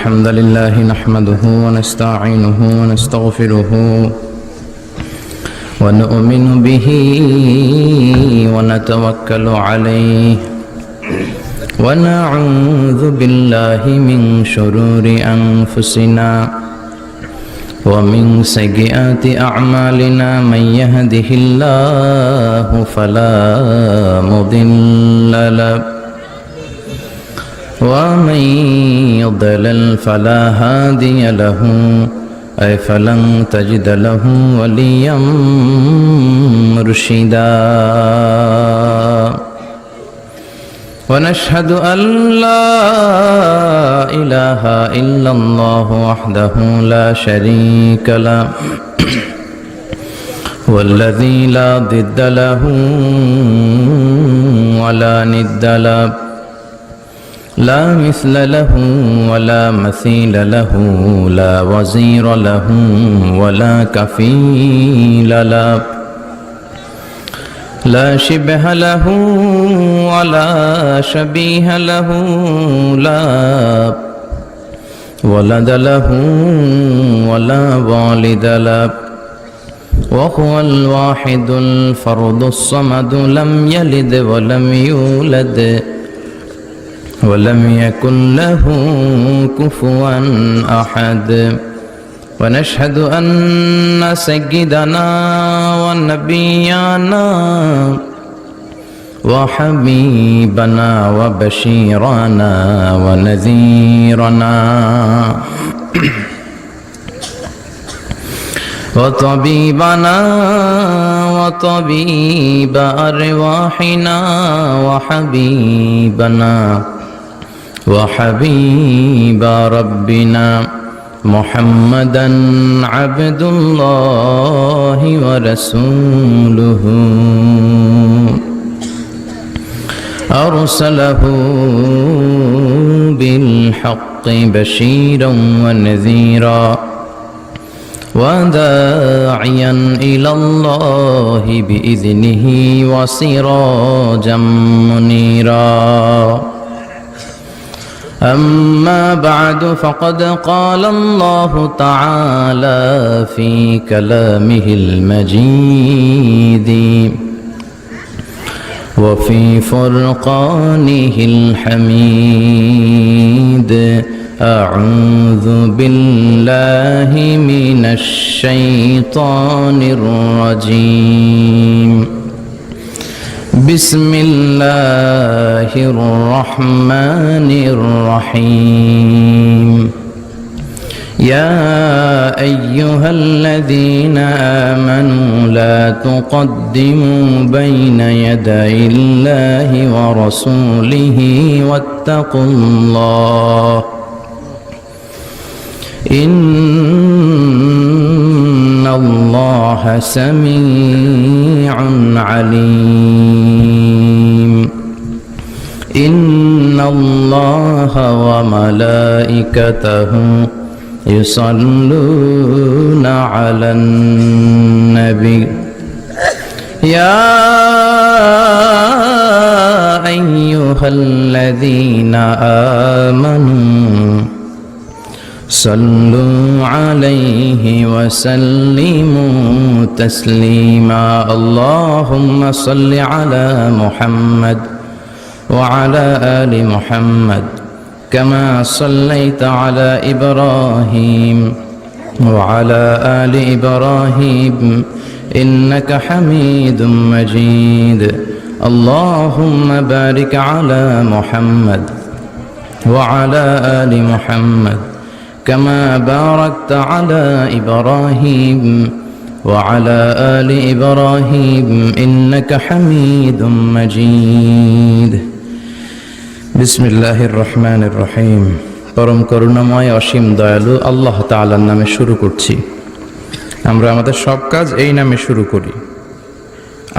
الحمد لله نحمده ونستعينه ونستغفره ونؤمن به ونتوكل عليه ونعوذ بالله من شرور أنفسنا ومن سيئات أعمالنا من يهده الله فلا مضل له ومن يضلل فلا هادي له أي فلن تجد له وليا مرشدا ونشهد أن لا إله إلا الله وحده لا شريك له والذي لا ضد له ولا ند له لا مثل له ولا مثيل له لا وزير له ولا كفيل له لا شبه له ولا شبيه له لا ولد له ولا والد له وهو الواحد الفرد الصمد لم يلد ولم يولد ولم يكن له كفوا أحد ونشهد أن سيدنا ونبينا وحبيبنا وبشيرنا ونذيرنا وطبيبنا وطبيب أرواحنا وحبيبنا وحبيب ربنا محمدا عبد الله ورسوله أرسله بالحق بشيرا ونذيرا وداعيا إلى الله بإذنه وسراجا منيرا أما بعد فقد قال الله تعالى في كلامه المجيد وفي فرقانه الحميد أعوذ بالله من الشيطان الرجيم بسم الله الرحمن الرحيم يا أيها الذين آمنوا لا تقدموا بين يدي الله ورسوله واتقوا الله إن الله سميع عليم إن الله وملائكته يصلون على النبي يا أيها الذين آمنوا صلوا عليه وسلموا تسليما اللهم صل على محمد وعلى آل محمد كما صليت على إبراهيم وعلى آل إبراهيم إنك حميد مجيد اللهم بارك على محمد وعلى آل محمد كما باركت على إبراهيم وعلى آل إبراهيم إنك حميد مجيد بسم الله الرحمن الرحيم পরম করুণাময় অসীম দয়ালু আল্লাহ তাআলার নামে শুরু করছি। আমরা আমাদের সব কাজ এই নামে শুরু করি।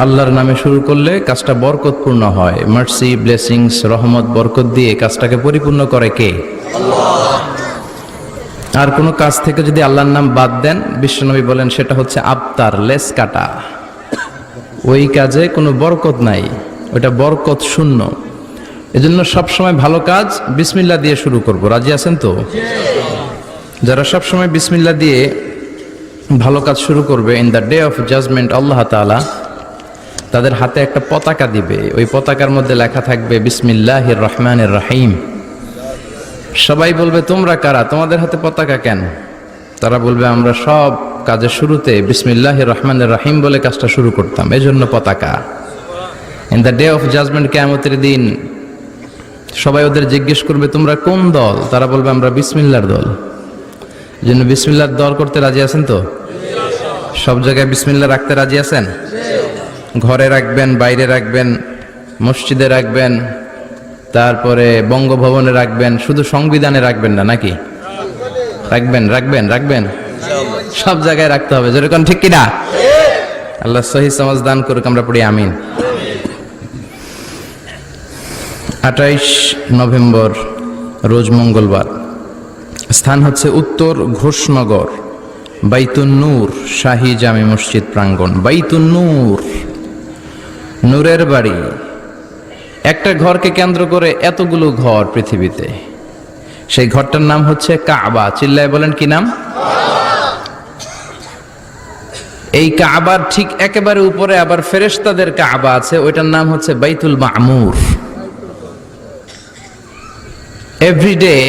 আল্লাহর নামে শুরু করলে কাজটা বরকতপূর্ণ হয়। মার্সি, ব্লেসিংস, রহমত, বরকত দিয়ে কাজটাকে পরিপূর্ণ করে কে? আল্লাহ। আর কোনো কাজ থেকে যদি আল্লাহর নাম বাদ দেন, বিশ্বনবী বলেন সেটা হচ্ছে আবতার, লেস কাটা। ওই কাজে কোনো বরকত নাই, ওটা বরকত শূন্য। এজন্য সবসময় ভালো কাজ বিসমিল্লাহ দিয়ে শুরু করব। রাজি আছেন তো? যারা সবসময় বিসমিল্লাহ দিয়ে ভালো কাজ শুরু করবে, in the day of judgement Allah তাআলা তাদের হাতে একটা পতাকা দিবে। ওই পতাকার মধ্যে লেখা থাকবে বিসমিল্লাহির রহমানির রহিম। সবাই বলবে তোমরা কারা, তোমাদের হাতে পতাকা কেন? তারা বলবে আমরা সব কাজের শুরুতে বিসমিল্লাহির রহমানির রহিম বলে কাজটা শুরু করতাম, এজন্য পতাকা। In the day of judgment, কিয়ামতের দিন সবাই ওদের জিজ্ঞেস করবে তোমরা কোন দল? তারা বলবে আমরা বিসমিল্লাহর দল। এজন্য বিসমিল্লাহর দল করতে রাজি আছেন তো? সব জায়গায় বিসমিল্লাহ রাখতে রাজি আছেন? ঘরে রাখবেন, বাইরে রাখবেন, মসজিদে রাখবেন, তারপরে বঙ্গভবনে রাখবেন, শুধু সংবিধানে রাখবেন না নাকি? রাখবেন রাখবেন রাখবেন, সব জায়গায় রাখতে হবে। যেরকম ঠিক কিনা? আল্লাহ সহি সমাজ দান করুক, আমরা পড়ি আমিন। 28 নভেম্বর রোজ মঙ্গলবার। স্থান হচ্ছে উত্তর ঘোষনগর, বাইতুন নূর শাহী জামে মসজিদ প্রাঙ্গণ। বাইতুন নূর, নূরের বাড়ি। একটা ঘরকে কেন্দ্র করে এতগুলো ঘর পৃথিবীতে। সেই ঘরটার নাম হচ্ছে কাবা। চিল্লায় বলেন কি নাম? এই কাবার ঠিক একেবারে উপরে আবার ফেরেশতাদের কাবা আছে, ওইটার নাম হচ্ছে বাইতুল মামুর। Every day,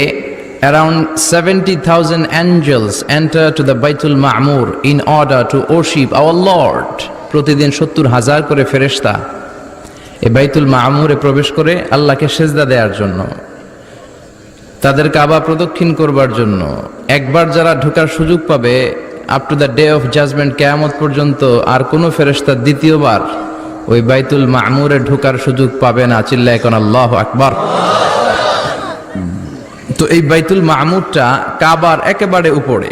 around 70,000 angels enter to the Baitul Ma'mur in order to worship our Lord. প্রতিদিন 70,000 করে ফেরেশতা এই বাইতুল মামুরে প্রবেশ করে আল্লাহকে সেজদা দেওয়ার জন্য, তাদের কাবা প্রদক্ষিণ করবার জন্য। একবার যারা ঢোকার সুযোগ পাবে, up to the day of judgment, কিয়ামত পর্যন্ত আর কোনো ফেরেশতা দ্বিতীয়বার ওই বাইতুল মামুরে ঢোকার সুযোগ পাবে না। চিল্লায় কোন আল্লাহু আকবার। তো এই বাইতুল মামুরটা কাবার একেবারে উপরে,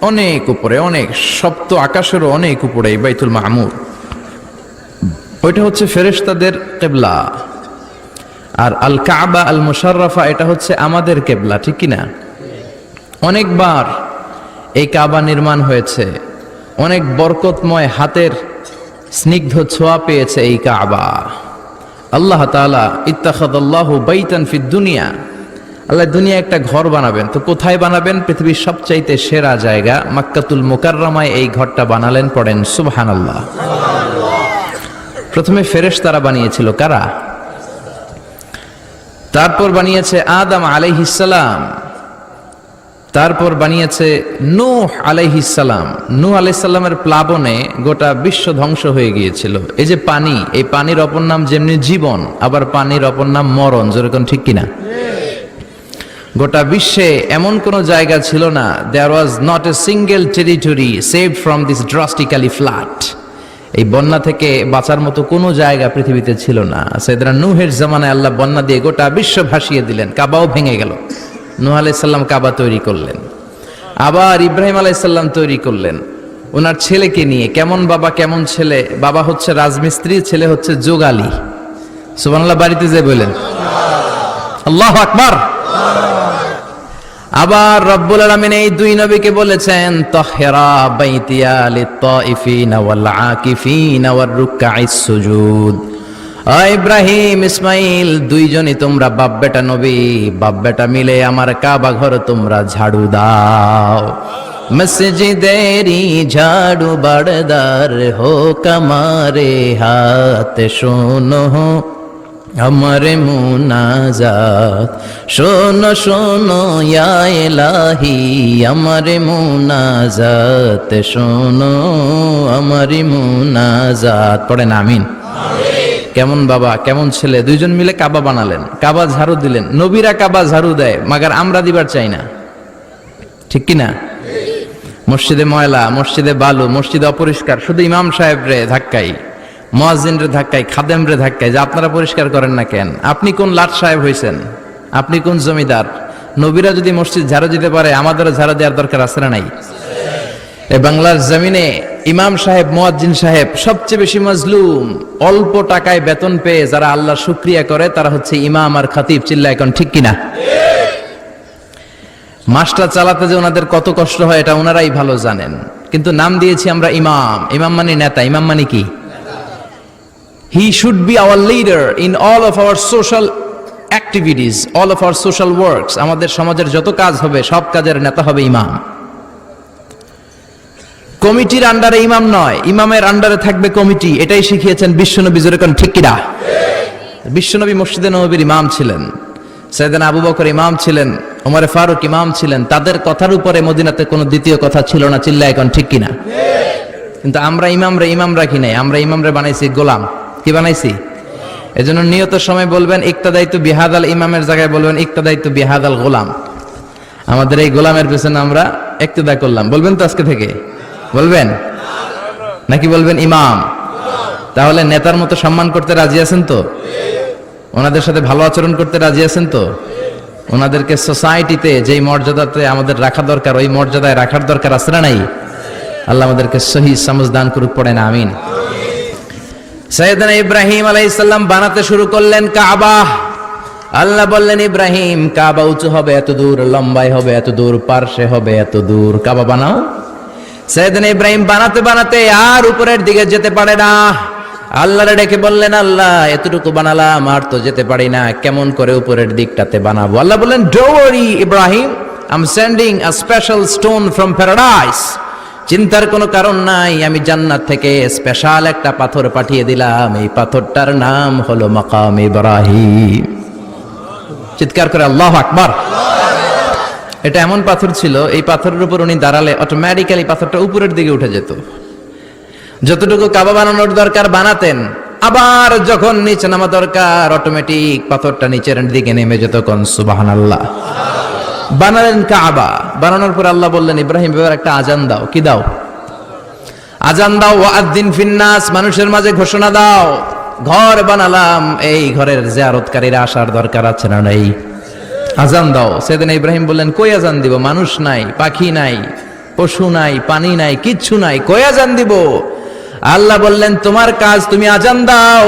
অনেক উপরে, অনেক সপ্ত আকাশেরও অনেক উপরে এই বাইতুল মামুর। ওইটা হচ্ছে ফেরেশতাদের কিবলা। আর আল কাবা আল মুশাররাফা, এটা হচ্ছে আমাদের কিবলা, ঠিক কিনা? অনেকবার এই কাবা নির্মাণ হয়েছে, অনেক বরকতময় হাতের স্নিগ্ধ ছোঁয়া পেয়েছে এই কাবা। আল্লাহ তাআলা ইত্তাখাযাল্লাহু বাইতান ফিদ দুনিয়া, আল্লাহ দুনিয়া একটা ঘর বানাবেন। তো কোথায় বানাবেন? পৃথিবীর সবচাইতে সেরা জায়গা মক্কাতুল মুকাররমায় এই ঘরটা বানালেন। পড়েন সুবহানাল্লাহ। প্রথমে ফেরেশতারা বানিয়েছিল, কারা? তারপর বানিয়েছে আদম আলাইহিস সালাম, তারপর বানিয়েছে নূহ আলাইহিস সালাম। নূহ আলাইহিস সালামের প্লাবনে গোটা বিশ্ব ধ্বংস হয়ে গিয়েছিল। এই যে পানি, এই পানির অপর নাম যেমনি জীবন, আবার পানির অপর নাম মরণ। যেরকম ঠিক কিনা? গোটা বিশ্বে এমন কোন জায়গা ছিল না, there was not a single territory saved from this drastically flood. এই বন্যা থেকে বাঁচার মতো কোনো জায়গা পৃথিবীতে ছিল না। সাইয়েদনা নূহের জামানায় আল্লাহ বন্যা দিয়ে গোটা বিশ্ব ভাসিয়ে দিলেন, কাবাও ভেঙে গেল। নূহ আলাইহিস সালাম কাবা তৈরি করলেন, আবার ইব্রাহিম আলাইহিস সালাম তৈরি করলেন ওনার ছেলেকে নিয়ে। কেমন বাবা কেমন ছেলে? বাবা হচ্ছে রাজমিস্ত্রি, ছেলে হচ্ছে যোগালী। সুবহানাল্লাহ, বাড়িতে যে বলেন আল্লাহু আকবার। আবার রব্বুল আলামিন এই দুই নবীকে বলেছেন তাহহিরা বাইতিয়া লিত-তাইফিনা ওয়াল আকিফিনা ওয়ার রুকআইস সুজুদ। ইব্রাহিম ইসমাইল দুইজনই তোমরা বাপ বেটা নবী, বাপ বেটা মিলে আমার কাবা ঘর তোমরা ঝাড়ু দাও। মসজিদেরি ঝাড়ু বারদার হো কমারে হাত শোনো আমার মুনাজাত, শোনো শোনো ইয়া ইলাহি আমার মুনাজাত, শোনো আমার মুনাজাত। পড়েন আমিন। কেমন বাবা কেমন ছেলে, দুইজন মিলে কাবা বানালেন, কাবা ঝাড়ু দিলেন। নবীরা কাবা ঝাড়ু দেয়, মাগার আমরা দিবার চাই না, ঠিক কিনা? মসজিদে ময়লা, মসজিদে বালু, মসজিদে অপরিষ্কার, শুধু ইমাম সাহেব রে ধাক্কাই, মুয়াজ্জিন রে ধাক্কাই, খাদেম রে ধাক্কাই, যে আপনারা পরিষ্কার করেন না কেন? আপনি কোন লাট সাহেব হয়েছেন? আপনি কোন জমিদার? নবীরা যদি মসজিদ ঝাড়ু দিতে পারে, আমাদেরও ঝাড়ু দেওয়ার দরকার আছে না নাই? এই বাংলার জমিনে ইমাম সাহেব, মুয়াজ্জিন সাহেব সবচেয়ে বেশি মাজলুম। অল্প টাকায় বেতন পেয়ে যারা আল্লাহর শুকরিয়া করে তারা হচ্ছে ইমাম আর খতিব। চিল্লা এখন ঠিক কিনা? মাসটা চালাতে যে ওনাদের কত কষ্ট হয় এটা ওনারাই ভালো জানেন। কিন্তু নাম দিয়েছি আমরা ইমাম। ইমাম মানে নেতা। ইমাম মানে কি? He should be our leader in all of our social activities, all of our social works, আমাদের সমাজের যত কাজ হবে সব কাজের নেতা হবে ইমাম। কমিটির আন্ডারে ইমাম নয়, ইমামের আন্ডারে থাকবে কমিটি। এটাই শিখিয়েছেন বিশ্বনবী। জোরে কোন ঠিক কিনা? বিশ্বনবী মসজিদে নববীর ইমাম ছিলেন, সাইয়েদনা আবু বকর ইমাম ছিলেন, ওমর ফারুক ইমাম ছিলেন। তাদের কথার উপরে মদিনাতে কোনো দ্বিতীয় কথা ছিল না। চিল্লায় এখন ঠিক কিনা? কিন্তু আমরা ইমাম রাখি নাই, আমরা ইমামরে বানাইছি গোলাম। কি বানাইছি? এজন্য নিয়ত সময় বলবেন ইক্তাদাইতু বিহাদাল ইমামের জায়গায় বলবেন ইক্তাদাইতু বিহাদাল গোলাম। আমাদের এই গোলামের পেছনে আমরা ইক্তদা করলাম। বলবেন তো আজকে থেকে? বলবেন নাকি বলবেন ইমাম? তাহলে নেতার মতো সম্মান করতে রাজি আছেন তো? ওনাদের সাথে ভালো আচরণ করতে রাজি আছেন তো? ওনাদেরকে সোসাইটিতে যেই মর্যাদাতে আমাদের রাখা দরকার ওই মর্যাদায় রাখার দরকার আছে না নাই? আল্লাহ আমাদেরকে সহি সমঝ দান করুক, পড়েন আমিন। সাইয়েদনা ইব্রাহিম আলাইহিস সালাম বানাতে শুরু করলেন কাবা। আল্লাহ বললেন ইব্রাহিম কাবা উঁচু হবে এত দূর, লম্বাই হবে এত দূর, পার্শ্বে হবে এত দূর, কাবা বানাও। সাইয়েদনা ইব্রাহিম বানাতে বানাতে আর উপরের দিকে যেতে পারে না। আল্লাহরে ডেকে বললেন আল্লাহ এতটুকু বানালাম, আর তো যেতে পারি না, কেমন করে উপরের দিকটাতে বানাবো? আল্লাহ বললেন don't worry Ibrahim, I am sending a special stone from paradise. চিন্তার কোনো কারণ নাই, আমি জান্নাত থেকে স্পেশাল একটা পাথর পাঠিয়ে দিলাম। এই পাথরটার নাম হলো মাকাম ইব্রাহিম। চিৎকার করে আল্লাহু আকবার। এটা এমন পাথর ছিল, এই পাথরের উপর উনি দাঁড়ালে অটোমেটিক্যালি পাথরটা উপরের দিকে উঠে যেত। যতটুকু কাবা বানানোর দরকার বানাতেন, আবার যখন নিচে নামা দরকার অটোমেটিক পাথরটা নিচের দিকে নেমে যেত। কোন সুবহানাল্লাহ। বানালেন কাবা। বানানোর পর আল্লাহ বললেন ইব্রাহিম এবার একটা আজান দাও। কি দাও? আজান দাও। ওয়াআযিন ফিন্নাস, মানুষের মাঝে ঘোষণা দাও ঘর বানালাম, এই ঘরের জিয়ারতকারীরা আসার দরকার আছে না নাই? আজান দাও। সেদিন ইব্রাহিম বললেন কই আজান দিব? মানুষ নাই, পাখি নাই, পশু নাই, পানি নাই, কিচ্ছু নাই, কই আজান দিব? আল্লাহ বললেন তোমার কাজ, তুমি আজান দাও।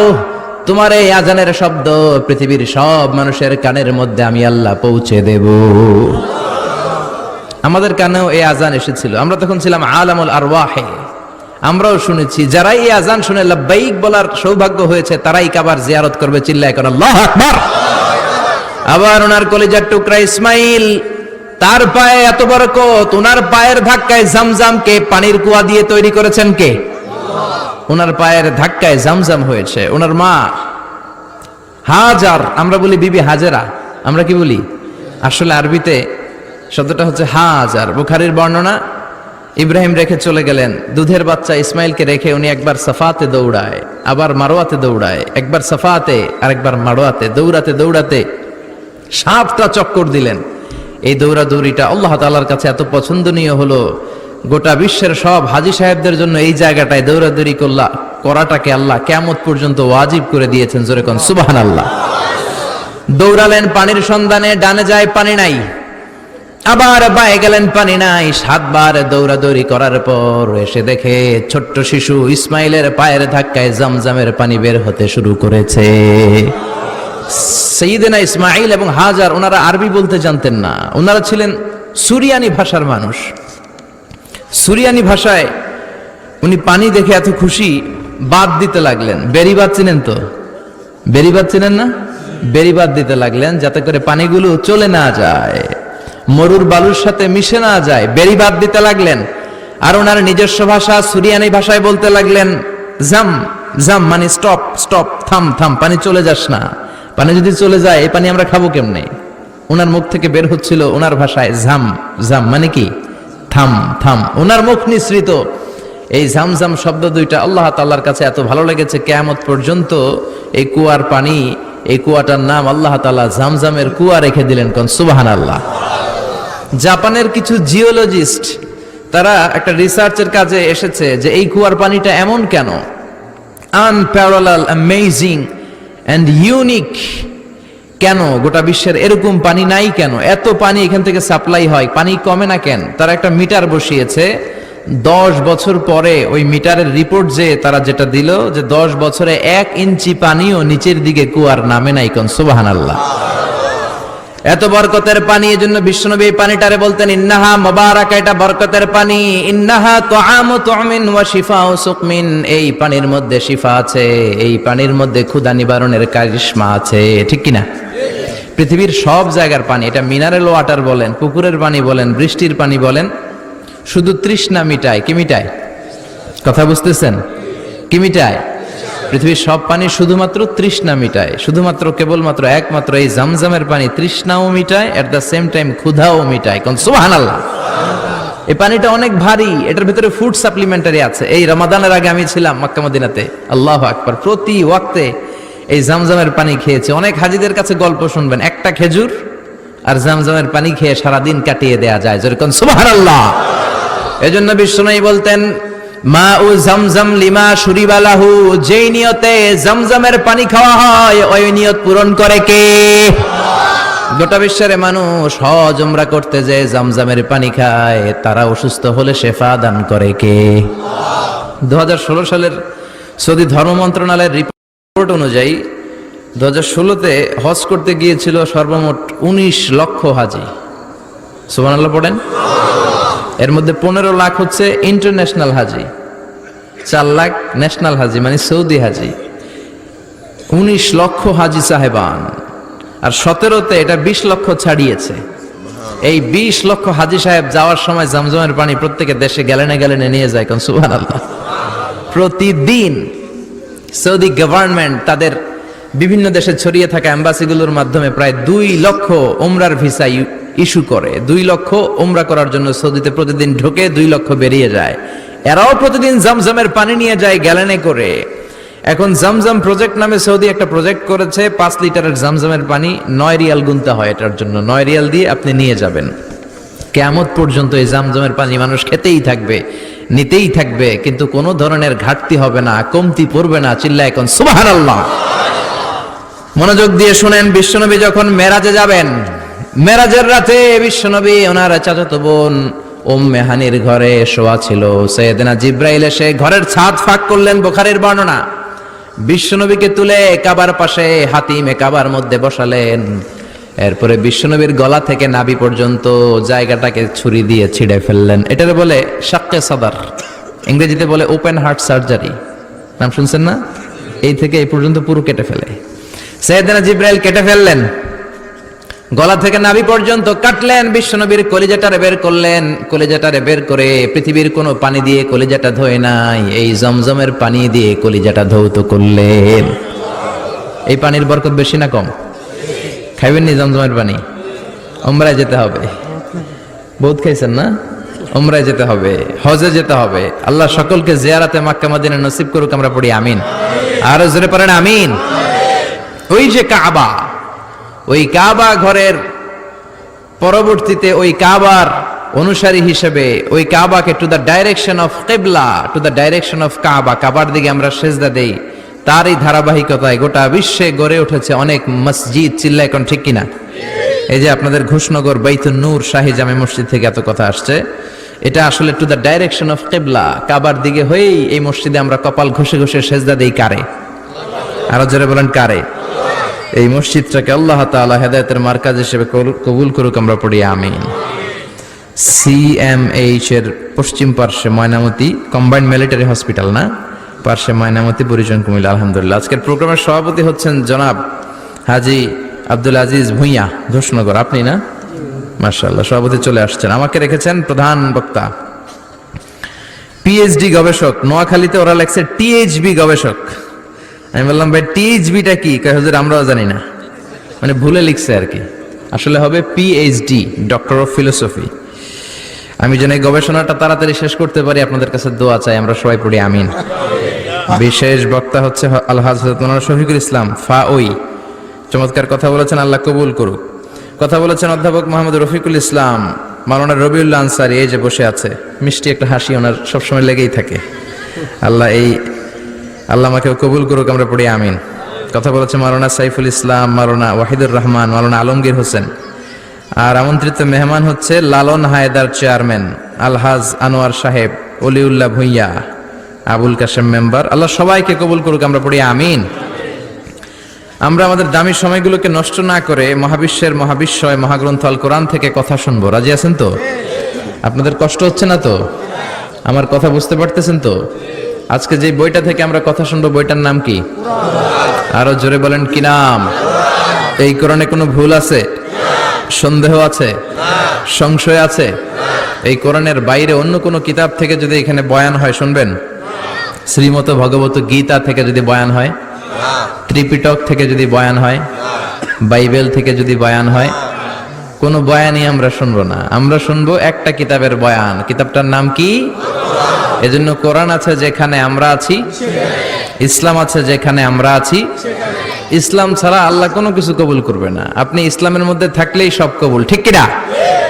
তোমার এই আজানের শব্দ পৃথিবীর সব মানুষের কানের মধ্যে আমি আল্লাহ পৌঁছে দেব। আমাদের কানেও এই আজান এসেছিল, আমরা তখন ছিলাম আলামুল আরওয়াহে। আমরাও শুনেছি। যারাই এই আজান শুনে লাব্বাইক বলার সৌভাগ্য হয়েছে তারাই কাবার জিয়ারত করবে। চিল্লায় কোন আল্লাহু আকবার। আবার ওনার কলিজার টুকরা ইসমাইল, তার পায়ে এত বরকত, ওনার পায়ের ধাক্কায় জামজামকে পানির কুয়া দিয়ে তৈরি করেছেন কে? ওনার পায়ের ধাক্কায় জামজাম হয়েছে। ওনার মা হাজার, আমরা বলি বিবি হাজেরা, আমরা কি বলি? আসলে আরবিতে শব্দটা হচ্ছে হাজার। বুখারীর বর্ণনা, ইব্রাহিম রেখে চলে গেলেন দুধের বাচ্চা ইসমাইলকে রেখে উনি একবার সাফাতে দৌড়ায়, আবার মারোয়াতে দৌড়ায়, একবার সাফাতে আর একবার মারোয়াতে দৌড়াতে দৌড়াতে 7টা চক্কর দিলেন। এই দৌড়াদৌড়িটা আল্লাহ তাআলার কাছে এত পছন্দনীয় হলো, গোটা বিশ্বের সব হাজী সাহেবদের জন্য এই জায়গাটায় দৌড়াদৌড়ি করাটাকে আল্লাহ কিয়ামত পর্যন্ত ওয়াজিব করে দিয়েছেন। জোরে কোন সুবহানাল্লাহ। দৌড়ালেন পানির সন্ধানে, ডানে যায় পানি নাই, আবার বায়ে গেলেন পানি নাই। 7 বার দৌড়াদৌড়ি করার পর এসে দেখে ছোট্ট শিশু ইসমাইলের পায়ের ধাক্কায় জামজামের পানি বের হতে শুরু করেছে। সাইয়েদনা ইসমাইল এবং হাজার ওনারা আরবি বলতে জানতেন না, ওনারা ছিলেন সুরিয়ানি ভাষার মানুষ। সুরিয়ানি ভাষায় উনি পানি দেখে এত খুশি, বাদ দিতে লাগলেন। বেরিবাদ চিনেন তো? বেরিবাদ চিনেন না? বেরিবাদ দিতে লাগলেন যাতে করে পানিগুলো চলে না যায়, মরুর বালুর সাথে মিশে না যায়। বেরিবাদ দিতে লাগলেন। আর ওনার নিজস্ব ভাষা সুরিয়ানি ভাষায় বলতে লাগলেন জাম জাম, মানে স্টপ স্টপ, থাম থাম, পানি চলে যাস না। পানি যদি চলে যায় এই পানি আমরা খাবো কেমনে? ওনার মুখ থেকে বের হচ্ছিল ওনার ভাষায় জাম জাম, মানে কি? থাম থাম। ওনার মুখ নিঃসৃত এই জামজাম শব্দ দুইটা আল্লাহ তাআলার কাছে এত ভালো লেগেছে, কিয়ামত পর্যন্ত এই কুয়ার পানি, এই কুয়াটার নাম আল্লাহ তাআলা জামজামের কুয়া রেখে দিলেন। কোন সুবহানাল্লাহ। জাপানের কিছু জিওলজিস্ট তারা একটা রিসার্চের কাজে এসেছে যে এই কুয়ার পানিটা এমন কেন, আনপ্যারালাল, অ্যামেজিং অ্যান্ড ইউনিক কেন? গোটা বিশ্বের এরকম পানি নাই কেন? এত পানি এখান থেকে সাপ্লাই হয়, পানি কমে না কেন? তারা একটা মিটার বসিয়েছে। 10 বছর পরে ওই মিটারের রিপোর্ট যে তারা যেটা দিল যে 10 বছরে 1 ইঞ্চি পানিও নিচের দিকে কুয়ার নামে নাই। কোন সুবহানাল্লাহ। এত বরকতের পানি, এজন্য বিশ্বনবী এই পানিটারে বলতেন ইন্নাহা মুবারাকা, এটা বরকতের পানি। ইন্নাহা তুআমু তুমিন ওয়া শিফাউ সুকমিন, এই পানির মধ্যে শিফা আছে, এই পানির মধ্যে ক্ষুধা নিবারণের কারিশমা আছে। ঠিক কি না? পৃথিবীর সব জায়গার পানি, এটা মিনারেল ওয়াটার বলেন, পুকুরের পানি বলেন, বৃষ্টির পানি বলেন, শুধু তৃষ্ণা মিটায়। কি মিটায়? কথা বুঝতেছেন? কি মিটায়? পৃথিবীর সব পানি শুধুমাত্র তৃষ্ণা মিটায়, শুধুমাত্র কেবলমাত্র একমাত্র এই জামজামের পানি তৃষ্ণাও মিটায়, এট দ্য সেম টাইম ক্ষুধাও মিটায়। কোন সুবহানাল্লাহ। এই পানিটা অনেক ভারী, এটার ভিতরে ফুড সাপ্লিমেন্টারি আছে। এই রমাদানের আগে আমি ছিলাম মক্কা মদিনাতে, আল্লাহু আকবার, প্রতি ওয়াক্তে এই জামজামের পানি খেয়েছি। অনেক হাজীদের কাছে গল্প শুনবেন, একটা খেজুর আর জামজামের পানি খেয়ে সারাদিন কাটিয়ে দেয়া যায়। যেরকম সুবহানাল্লাহ। এজন্য বিশ্বনবী বলতেন, মা উ জামজাম লিমা শুরিবালাহু, যেই নিয়তে জামজামের পানি খাওয়া হয় ওই নিয়ত পূরণ করে কে? গোটা বিশ্বের মানুষ হজ উমরা করতে যে জামজামের পানি খায়, তারা অসুস্থ হলে শেফা দান করে কে? 2016 সালের সৌদি ধর্ম মন্ত্রণালয়ের রিপোর্ট অনুযায়ী 2016-তে হজ করতে গিয়েছিল সর্বমোট 19 লক্ষ হাজি। সুবহানাল্লাহ পড়েন। এর মধ্যে 15 লাখ হচ্ছে ইন্টারন্যাশনাল হাজি, 4 লাখ ন্যাশনাল হাজি মানে সৌদি হাজি। 19 লক্ষ হাজি সাহেবান। আর 17-তে এটা 20 লক্ষ ছাড়িয়েছে। এই 20 লক্ষ হাজি সাহেব যাওয়ার সময় জামজামের পানি প্রত্যেকের দেশে গ্যালেনে গ্যালেনে নিয়ে যায়। কোন সুবহানাল্লাহ। প্রতিদিন সৌদি গভর্নমেন্ট তাদের বিভিন্ন দেশে ছড়িয়ে থাকা এম্বাসিগুলোর মাধ্যমে প্রায় 2 লক্ষ উমরার ভিসা ইস্যু করে। 2 লক্ষ উমরা করার জন্য সৌদিতে প্রতিদিন ঢোকে, 2 লক্ষ বেরিয়ে যায়। এরাও প্রতিদিন জামজামের পানি নিয়ে যায় গ্যালেনে করে। এখন জামজাম প্রজেক্ট নামে সৌদি একটা প্রজেক্ট করেছে, 5 লিটারের জামজামের পানি 9 রিয়াল গুনতে হয় এটার জন্য। 9 রিয়াল দিয়ে আপনি নিয়ে যাবেন। কিয়ামত পর্যন্ত এই জামজামের পানি মানুষ খেতেই থাকবে, নিতেই থাকবে, কিন্তু কোনো ধরনের ঘাটতি হবে না, কমতি পড়বে না। চিল্লায় এখন সুবহানাল্লাহ। মনোযোগ দিয়ে শুনেন, বিশ্বনবী যখন মেরাজে যাবেন, মেরাজের রাতে বিশ্বনবী ওনার চাচাতো বোন উম্মে হানির ঘরে শোয়া ছিল। সাইয়েদনা জিব্রাইল এসে ঘরের ছাদ ফাঁক করলেন, বুখারীর বর্ণনা। বিশ্বনবীকে তুলে কাবার পাশে হাতিমে কাবার মধ্যে বসালেন। এরপরে বিশ্বনবীর গলা থেকে নাভি পর্যন্ত জায়গাটাকে ছুরি দিয়ে ছিঁড়ে ফেললেন। এটারে বলে শাক্কে সাদর, ইংরেজিতে বলে ওপেন হার্ট সার্জারি। নাম শুনছেন না? এই থেকে এই পর্যন্ত পুরো কেটে ফেলে। সাইয়েদনা জিব্রাইল কেটে ফেললেন, গলা থেকে নাভি পর্যন্ত কাটলেন। বিশ্বনবীর কলিজাটারে বের করলেন। কলিজাটারে বের করে পৃথিবীর কোনো পানি দিয়ে কলিজাটা ধোয় নাই, এই জমজমের পানি দিয়ে কলিজাটা ধৌত করলেন। এই পানির বরকত বেশি না কম? খাইবেন নি জমজমের পানি? উমরায় যেতে হবে। বহুত খাইছেন না? উমরায় যেতে হবে, হজে যেতে হবে। আল্লাহ সকলকে জিয়ারাতে মক্কা মদিনা নসিব করুক, আমরা পড়ি আমিন। আরো জোরে পড়েন আমিন। ওই যে কাবা, ওই কাবা ঘরের পরবর্তীতে ওই কাবার অনুসারী হিসেবে ওই কাবাকে টু দ্য ডাইরেকশন অফ কিবলা, টু দ্য ডাইরেকশন অফ কাবা, কাবার দিকে আমরা সেজদা দেই। তারই ধারাবাহিকতায় গোটা বিশ্বে গড়ে উঠেছে অনেক মসজিদ। চিল্লা এখন ঠিক কিনা? এই যে আপনাদের ঘোষনগর বাইতুন নূর শাহী জামে মসজিদ থেকে এত কথা আসছে, এটা আসলে টু দ্য ডাইরেকশন অফ কিবলা, কাবার দিকে হয়েই এই মসজিদে আমরা কপাল ঘষে ঘষে সেজদা দেই। কারে? আরো জোরে বলেন কারে? এই মসজিদটাকে আল্লাহ তাআলা হেদায়েতের মার্কাজ হিসেবে কবুল করুক, আমরা পড়ি আমিন। সিএমএইচ এর পশ্চিম পার্শ্বে ময়নামতি কম্বাইন্ড মিলিটারি হসপিটাল না, পার্শ্বে ময়নামতি পরিজন কুমিল্লা। আলহামদুলিল্লাহ। আজকের প্রোগ্রামের সভাপতি হচ্ছেন জনাব হাজী আব্দুল আজিজ ভুঁইয়া, ঘোষনগর। আপনি না? মাশাআল্লাহ, সভাপতি চলে আসছেন। আমাকে রেখেছেন প্রধান বক্তা, পিএইচডি গবেষক। নোয়াখালীতে ওরা লেখছে টিএইচবি গবেষক। আমি বললাম ভাই টিএইচবিটা কি? কয় হুজুর আমরাও জানি না, মানে ভুলে লিখছে আর কি। আসলে হবে পিএইচডি, ডক্টর অফ ফিলোসফি। আমি যেন এই গবেষণাটা তাড়াতাড়ি শেষ করতে পারি, আপনাদের কাছে দোয়া চাই, আমরা সবাই পড়ি আমিন। বিশেষ বক্তা হচ্ছে আল্লাহ হযরত মাওলানা শফিকুল ইসলাম ফাওই। চমৎকার কথা বলেছেন, আল্লাহ কবুল করুক। কথা বলেছেন অধ্যাপক মোহাম্মদ রফিকুল ইসলাম, মাওলানা রবিউল্লাহ আনসারী, এই যে বসে আছে, মিষ্টি একটা হাসি ওনার সবসময় লেগেই থাকে। আল্লাহ আমাকেও কবুল করুক, আমরা পড়ি আমিন। কথা বলেছে মাওলানা সাইফুল ইসলাম, মাওলানা ওয়াহিদুর রহমান, মাওলানা আলমগীর হোসেন। আর আমন্ত্রিত মেহমান হচ্ছে লালন হায়দার চেয়ারম্যান, আলহাজ আনোয়ার সাহেব, অলিউল্লাহ ভুঁইয়া, আবুল কাশেম মেম্বার। আল্লাহ সবাইকে কবুল করুক, আমরা পড়ি আমিন। আমরা আমাদের দামি সময়গুলোকে নষ্ট না করে মহাবিশ্বের মহাবিশ্বয় মহাগ্রন্থ আল কোরআন থেকে কথা শুনবো। রাজি আছেন তো? আপনাদের কষ্ট হচ্ছে না তো? আমার কথা বুঝতে পারতেছেন তো? আজকে যে বইটা থেকে আমরা কথা শুনবো, বইটার নাম কি? আরো জোরে বলেন, কি নাম? এই কোরআনে কোনো ভুল আছে? সন্দেহ আছে? সংশয় আছে? এই কোরআনের বাইরে অন্য কোনো কিতাব থেকে যদি এখানে বয়ান হয় শুনবেন? শ্রীমত ভগবত গীতা থেকে যদি বয়ান হয়, ত্রিপিটক থেকে যদি বয়ান হয়, বাইবেল থেকে যদি বয়ান হয়, কোনো বয়ানই আমরা শুনবো না। আমরা শুনবো একটা কিতাবের বয়ান। কিতাবটার নাম কি? এজন্য কোরআন আছে যেখানে আমরা আছি, ইসলাম আছে যেখানে আমরা আছি। ইসলাম ছাড়া আল্লাহ কোনো কিছু কবুল করবে না। আপনি ইসলামের মধ্যে থাকলেই সব কবুল, ঠিক কিনা?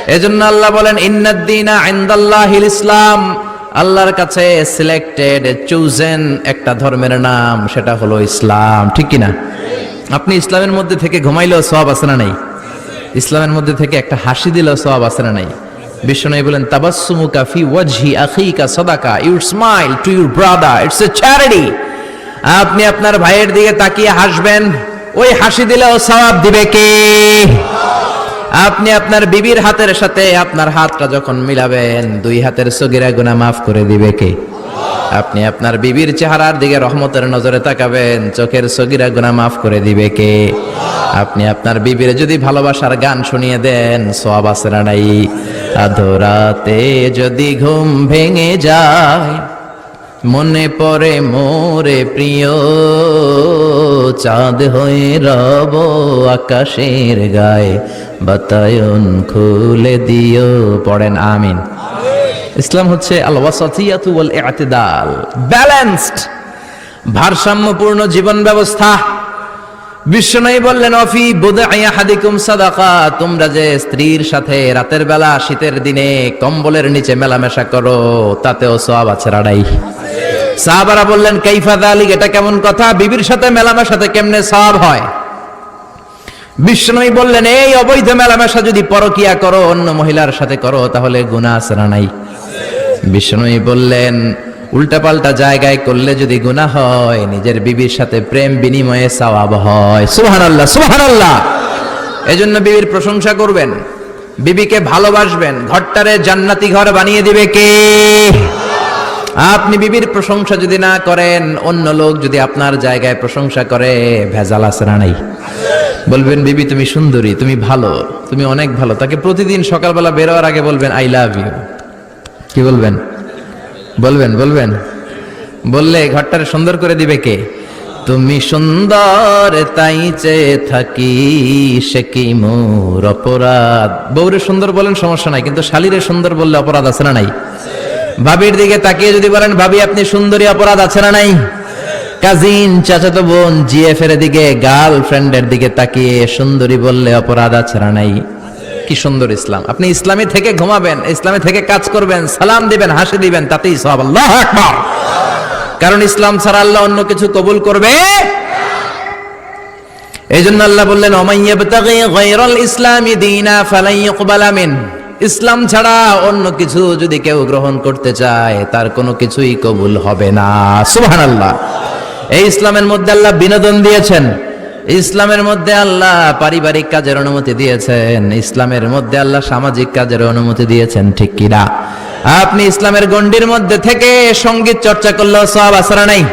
এজন্য আল্লাহ বলেন ইন্নাদ-দীনা ইনদাল্লাহিল ইসলাম। আল্লাহর কাছে সিলেক্টেড, চুজেন একটা ধর্মের নাম, সেটা হলো ইসলাম, ঠিক কিনা? আপনি ইসলামের মধ্যে থেকে ঘুমাইলেও সওয়াব আছে না নাই? ইসলামের মধ্যে থেকে একটা হাসি দিলেও সওয়াব আছে না নাই? বিশ্বনবী বলেন তাবাসসুমুকা ফি ওয়াজহি আখিকা সাদাকা, you smile to your brother, it's a charity. আপনি আপনার ভাইয়ের দিকে তাকিয়ে হাসবেন, ওই হাসি দিলেও সওয়াব দিবে কে? আপনি আপনার বিবির হাতের সাথে আপনার হাতটা যখন মিলাবেন, দুই হাতের সগীরা গুনাহ মাফ করে দিবে কে? আপনি আপনার বিবির চেহারার দিকে রহমতের নজরে তাকাবেন, চোখের সগীরা গুনাহ মাফ করে দিবে কে? আপনি আপনার বিবির যদি ভালোবাসার গান শুনিয়ে দেন, সওয়াব আছে না নাই? আধরাতে যদি ঘুম ভেঙে যায়, মনে পড়ে মোরে প্রিয়, চাঁদ হয়ে রব আকাশের গায়ে, বাতায়ন খুলে দিও। পড়েন আমিন। ইসলাম হচ্ছে আল ওয়াসাতিয়াতু ওয়াল ইআতিদাল, ব্যালেন্সড, ভারসাম্যপূর্ণ জীবন ব্যবস্থা। বিশ্বনবী বললেন অফি বুদআই আহাদিকুম সাদাকা, তোমরা যে স্ত্রীর সাথে রাতের বেলা শীতের দিনে কম্বলের নিচে মেলামেশা করো, তাতেও সওয়াব আছে রাড়াই। সাহাবারা বললেন কাইফা যালিক, এটা কেমন কথা? বিবির সাথে মেলামেশাতে কেমনে সওয়াব হয়? বিশ্বনবী বললেন এই অবৈধ মেলামেশা যদি পরকিয়া করো, অন্য মহিলার সাথে করো, তাহলে গুনাহ আছে না নাই? বিশ্বনবী বললেন উল্টাপাল্টা জায়গায় করলে যদি গুনাহ হয়, নিজের বিবির সাথে প্রেম বিনিময়ে সওয়াব হয়। সুবহানাল্লাহ, সুবহানাল্লাহ। এজন্য বিবির প্রশংসা করবেন, বিবিকে ভালোবাসবেন, ঘরটারে জান্নাতি ঘর বানিয়ে দিবে কে? আপনি বিবির প্রশংসা যদি না করেন, অন্য লোক যদি আপনার জায়গায় প্রশংসা করে, ভেজাল আছে না নাই? বলবেন বিবি তুমি সুন্দরী, তুমি ভালো, তুমি অনেক ভালো। তাকে প্রতিদিন সকালবেলা বেরোয়ার আগে বলবেন আই লাভ ইউ। কি বলবেন? বলবেন, বলবেন। বললে ঘরটারে সুন্দর করে দিবে কে? তুমি সুন্দর তাই চেয়ে থাকি, সে কি মোর অপরাধ। বউরে সুন্দর বলেন সমস্যা নাই, কিন্তু শালীরে সুন্দর বললে অপরাধ আছে না নাই? ভাবির দিকে তাকিয়ে যদি বলেন ভাবি আপনি সুন্দরী, অপরাধ আছে না নাই? কাজিন, চাচাতো বোন, জিএফ এর দিকে, গার্লফ্রেন্ডের দিকে তাকিয়ে সুন্দরী বললে অপরাধ আছে না নাই? কি সুন্দর ইসলাম! আপনি ইসলামে থেকে ঘুমাবেন, ইসলামে থেকে কাজ করবেন, সালাম দিবেন, হাসি দিবেন, তাতেই সওয়াব। আল্লাহু আকবার। কারণ ইসলাম ছাড়া আল্লাহ অন্য কিছু কবুল করবে। এইজন্য আল্লাহ বললেন ওমাইয়াবতাগি গায়রাল ইসলামি দীনা ফালান ইউকবালা মিন। ইসলাম ছাড়া অন্য কিছু যদি কেউ গ্রহণ করতে চায়, তার কোনো কিছুই কবুল হবে না। সুবহানাল্লাহ। এই ইসলামের মধ্যে আল্লাহ বিনোদন দিয়েছেন, ইসলামের মধ্যে আল্লাহ পারিবারিক কাজের অনুমতি দিয়েছেন, ইসলামের মধ্যে আল্লাহ সামাজিক কাজের অনুমতি দিয়েছেন, ঠিক কিনা? আপনি ইসলামের গণ্ডির মধ্যে থেকে সঙ্গীত চর্চা করলেও সওয়াব আছে না নাই?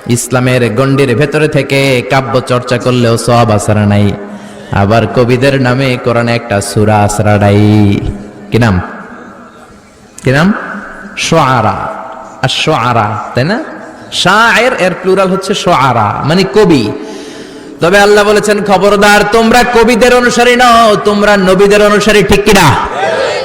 ইসলামের গণ্ডির ভেতরে থেকে কাব্য চর্চা করলেও সওয়াব আছে না নাই? আবার কবিদের নামে কোরআনে একটা সূরা আছে না নাই? কি নাম? কি নাম? শুআরা। আশ-শুআরা, তাই না? শায়ের এর প্লুরাল হচ্ছে শুআরা, মানে কবি। তবে আল্লাহ বলেছেন খবরদার তোমরা কবিদের অনুসারী নও, তোমরা নবীদের অনুসারী, ঠিক কিনা?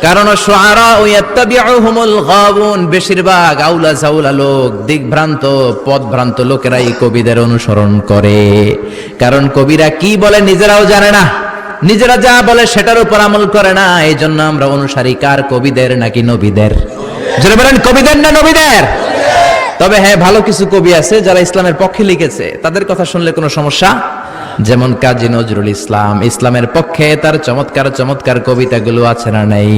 কারণ শুআরা ইয়াত্তাবিউহুমুল গাবুন, বেশিরভাগ আউলা জাউলা লোক, দিকভ্রান্ত পথভ্রান্ত লোকেরাই কবিদের অনুসরণ করে। কারণ কবিরা কি বলে নিজেরাও জানে না, নিজেরা যা বলে সেটার উপর আমল করে না। এই জন্য আমরা অনুসারী কার? কবিদের নাকি নবীদের? যারা বলেন কবিদের না নবীদের? তবে হ্যাঁ, ভালো কিছু কবি আছে যারা ইসলামের পক্ষে লিখেছে, তাদের কথা শুনলে কোনো সমস্যা। যেমন কাজী নজরুল ইসলাম, ইসলামের পক্ষে তার চমৎকার চমৎকার কবিতাগুলো আছে না নাই?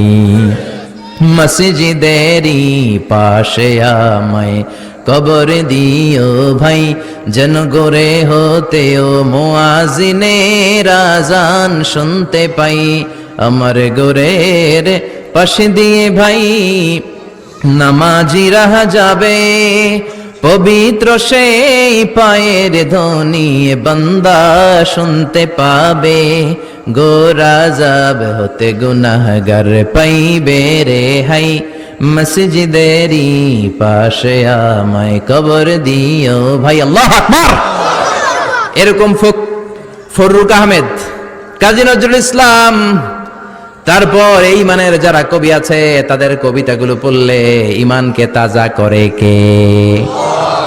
মসজিদেরি পাশে আমায় কবর দিও ভাই, যেন গোরে হতেও মুয়াজিনের আযান শুনতে পাই। আমার গোরের পাশে দিয়ে ভাই নামাজি রাহা যাবে, পবিত্র সেই পায়ের ধ্বনি বান্দা শুনতে পাবে, গোরা যাব হতে গুনাহগার পাইবে রে হাই, মসজিদেরই পাশে আমায় কবর দিও ভাই। আল্লাহু আকবার। এরকম ফররুক আহমেদ, কাজী নজরুল ইসলাম, তারপর এই ইমানের যারা কবি আছে তাদের কবিতাগুলো পড়লে ইমানকে তাজা করে কে?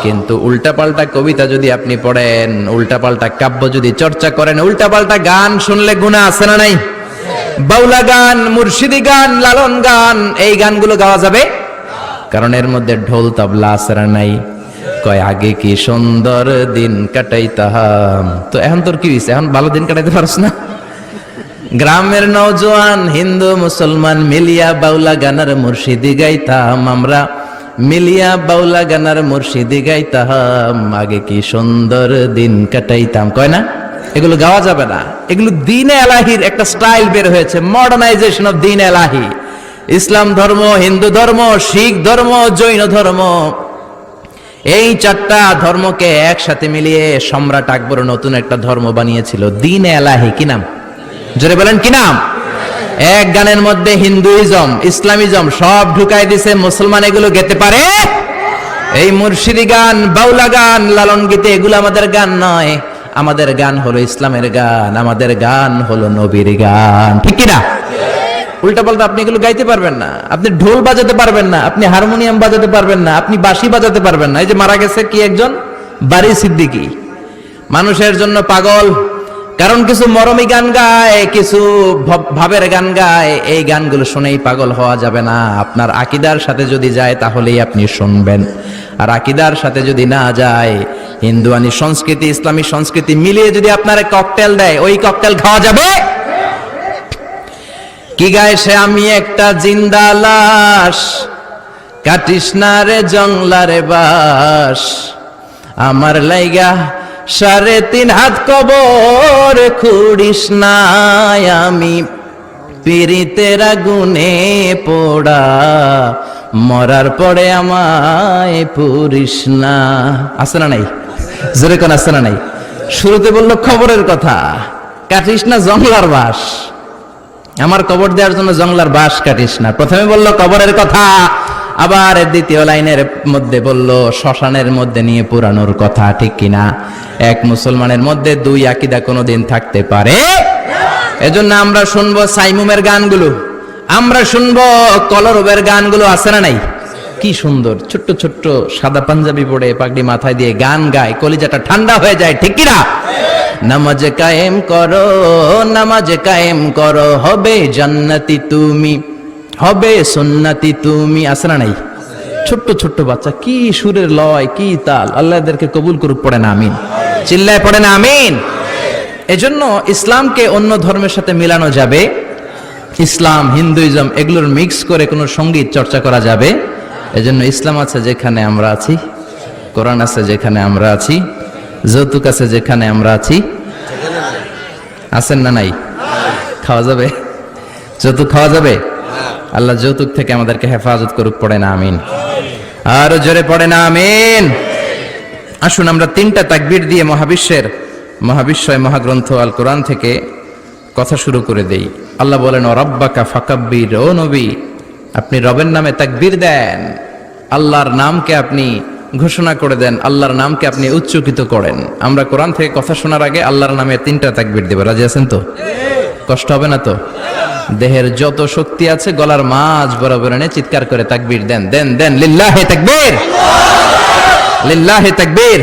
কিন্তু উল্টাপাল্টা কবিতা যদি আপনি পড়েন, উল্টাপাল্টা কাব্য যদি চর্চা করেন, উল্টাপাল্টা গান শুনলে গুনাহ আছে না নাই? বাউলা গান, মুর্শিদি গান, লালন গান, এই গানগুলো গাওয়া যাবে? কারণ এর মধ্যে ঢোল তবলা আছে না নাই? কয় আগে কি সুন্দর দিন কাটাইতাম, তো এখন তোর কি হইছে, এখন ভালো দিন কাটাইতে পারছ না? গ্রামের নওজোয়ান হিন্দু মুসলমান মিলিয়া বাউলা গানার মুর্শিদি গাইতাম আমরা, মিলিয়া বাউলা গানার মুর্শিদি গাইতাম, আগে কি সুন্দর দিন কাটাইতাম। কয় না? এগুলো গাওয়া যাবে না। এগুলো দ্বীন এলাহির একটা স্টাইল বের হয়েছে, মডার্নাইজেশন অফ দ্বীন এলাহি। ইসলাম ধর্ম, হিন্দু ধর্ম, শিখ ধর্ম, জৈন ধর্ম, এই চারটা ধর্মকে একসাথে মিলিয়ে সম্রাট আকবর নতুন একটা ধর্ম বানিয়েছিল, দ্বীন এলাহি। কি নাম? জোরে বলেন কি নাম? এক গানের মধ্যে হিন্দুইজম, ইসলামিজম সব ঢুকাই দিছে। মুসলমান এগুলো গেতে পারে? এই মুর্শিদি গান, বাউলা গান, লালন গীতে এগুলো আমাদের গান নয়। আমাদের গান হলো ইসলামের গান, আমাদের গান হলো নবীর গান। ঠিক কিনা? উল্টা পাল্টা আপনি এগুলো গাইতে পারবেন না, আপনি ঢোল বাজাতে পারবেন না, আপনি হারমোনিয়াম বাজাতে পারবেন না, আপনি বাঁশি বাজাতে পারবেন না। এই যে মারা গেছে কি একজন, বারি সিদ্দিকী, মানুষের জন্য পাগল, কারণ কিছু মরমী গান গায়, কিছু ভাবের গান গায়। এই গানগুলো শুনেই পাগল হওয়া যাবে না। আপনার আকীদার সাথে যদি যায় তাহলেই আপনি শুনবেন, আর আকীদার সাথে যদি না যায়, হিন্দুয়ানি সংস্কৃতি ইসলামী সংস্কৃতি মিলিয়ে যদি আপনার ককটেল দেয়, ওই ককটেল খাওয়া যাবে? কি গায় সে? আমি একটা জিন্দা লাশ, কাটিস না রে জংলারে বাস, আমার লাইগা 3.5 হাত কবর খুঁড়িস না, আমি পীড়িতের আগুনে পোড়া, মরার পরে আমায় পুরিস না। আছে না নাই? জোরে কোন আছে না নাই? শুরুতে বললো খবরের কথা, কাটিস না জংলার বাস, আমার কবর দেওয়ার জন্য জংলার বাস কাটিস না। প্রথমে বললো কবরের কথা, আবার দ্বিতীয় লাইনের মধ্যে বললো শ্মশানের মধ্যে নিয়ে পুরানোর কথা। ঠিক কিনা? এক মুসলমানের মধ্যে দুই আকীদা কোনোদিন থাকতে পারে? এজন্য আমরা শুনবো সাইমুমের গানগুলো, আমরা শুনবো কলরবের গানগুলো। আছে না নাই? কি সুন্দর ছোট্ট ছোট্ট সাদা পাঞ্জাবি পরে পাগড়ি মাথায় দিয়ে গান গায়, কলিজাটা ঠান্ডা হয়ে যায়। ঠিক কিনা? নামাজ কায়েম করো, নামাজ কায়েম করো, হবে জান্নাতি তুমি, হবে সুন্নতি তুমি। আছে না নাই? ছোট্ট ছোট্ট বাচ্চা, কি সুরের লয়, কি তাল। আল্লাহ এদেরকে কবুল করুক। পড়ে না আমিন? চিল্লায় পড়ে না আমিন? এজন্য ইসলামকে অন্য ধর্মের সাথে মিলানো যাবে, ইসলাম হিন্দুইজম এগুলোর মিক্স করে কোনো সঙ্গীত চর্চা করা যাবে? এজন্য ইসলাম আছে যেখানে আমরা আছি, কোরআন আছে যেখানে আমরা আছি, যৌতুক আছে যেখানে আমরা আছি। আছেন না নাই? খাওয়া যাবে? যৌতুক খাওয়া যাবে? আল্লাহ যৌতুক থেকে আমাদেরকে হেফাজত করুক। পড়ে না আমিন? আর জোরে পড়ে না আমিন? আসুন আমরা 3টা তাকবীর দিয়ে মহাবিশ্বয় মহাগ্রন্থ আল কোরআন থেকে কথা শুরু করে দেই। আল্লাহ বলেন, ও রাব্বাকা ফাকাব্বির, ও নবী আপনি রবের নামে তাকবীর দেন, আল্লাহর নামকে আপনি ঘোষণা করে দেন, আল্লাহর নামকে আপনি উচ্চকিত করেন। আমরা কোরআন থেকে কথা শোনার আগে আল্লাহর নামে 3টা তাকবীর দেব। রাজি আছেন তো? কষ্ট হবে না তো? দেহের যত শক্তি আছে গলার মাঝ বরাবর এনে চিৎকার করে তাকবীর দেন, দেন দেন। লিল্লাহি তাকবীর, লিল্লাহি তাকবীর,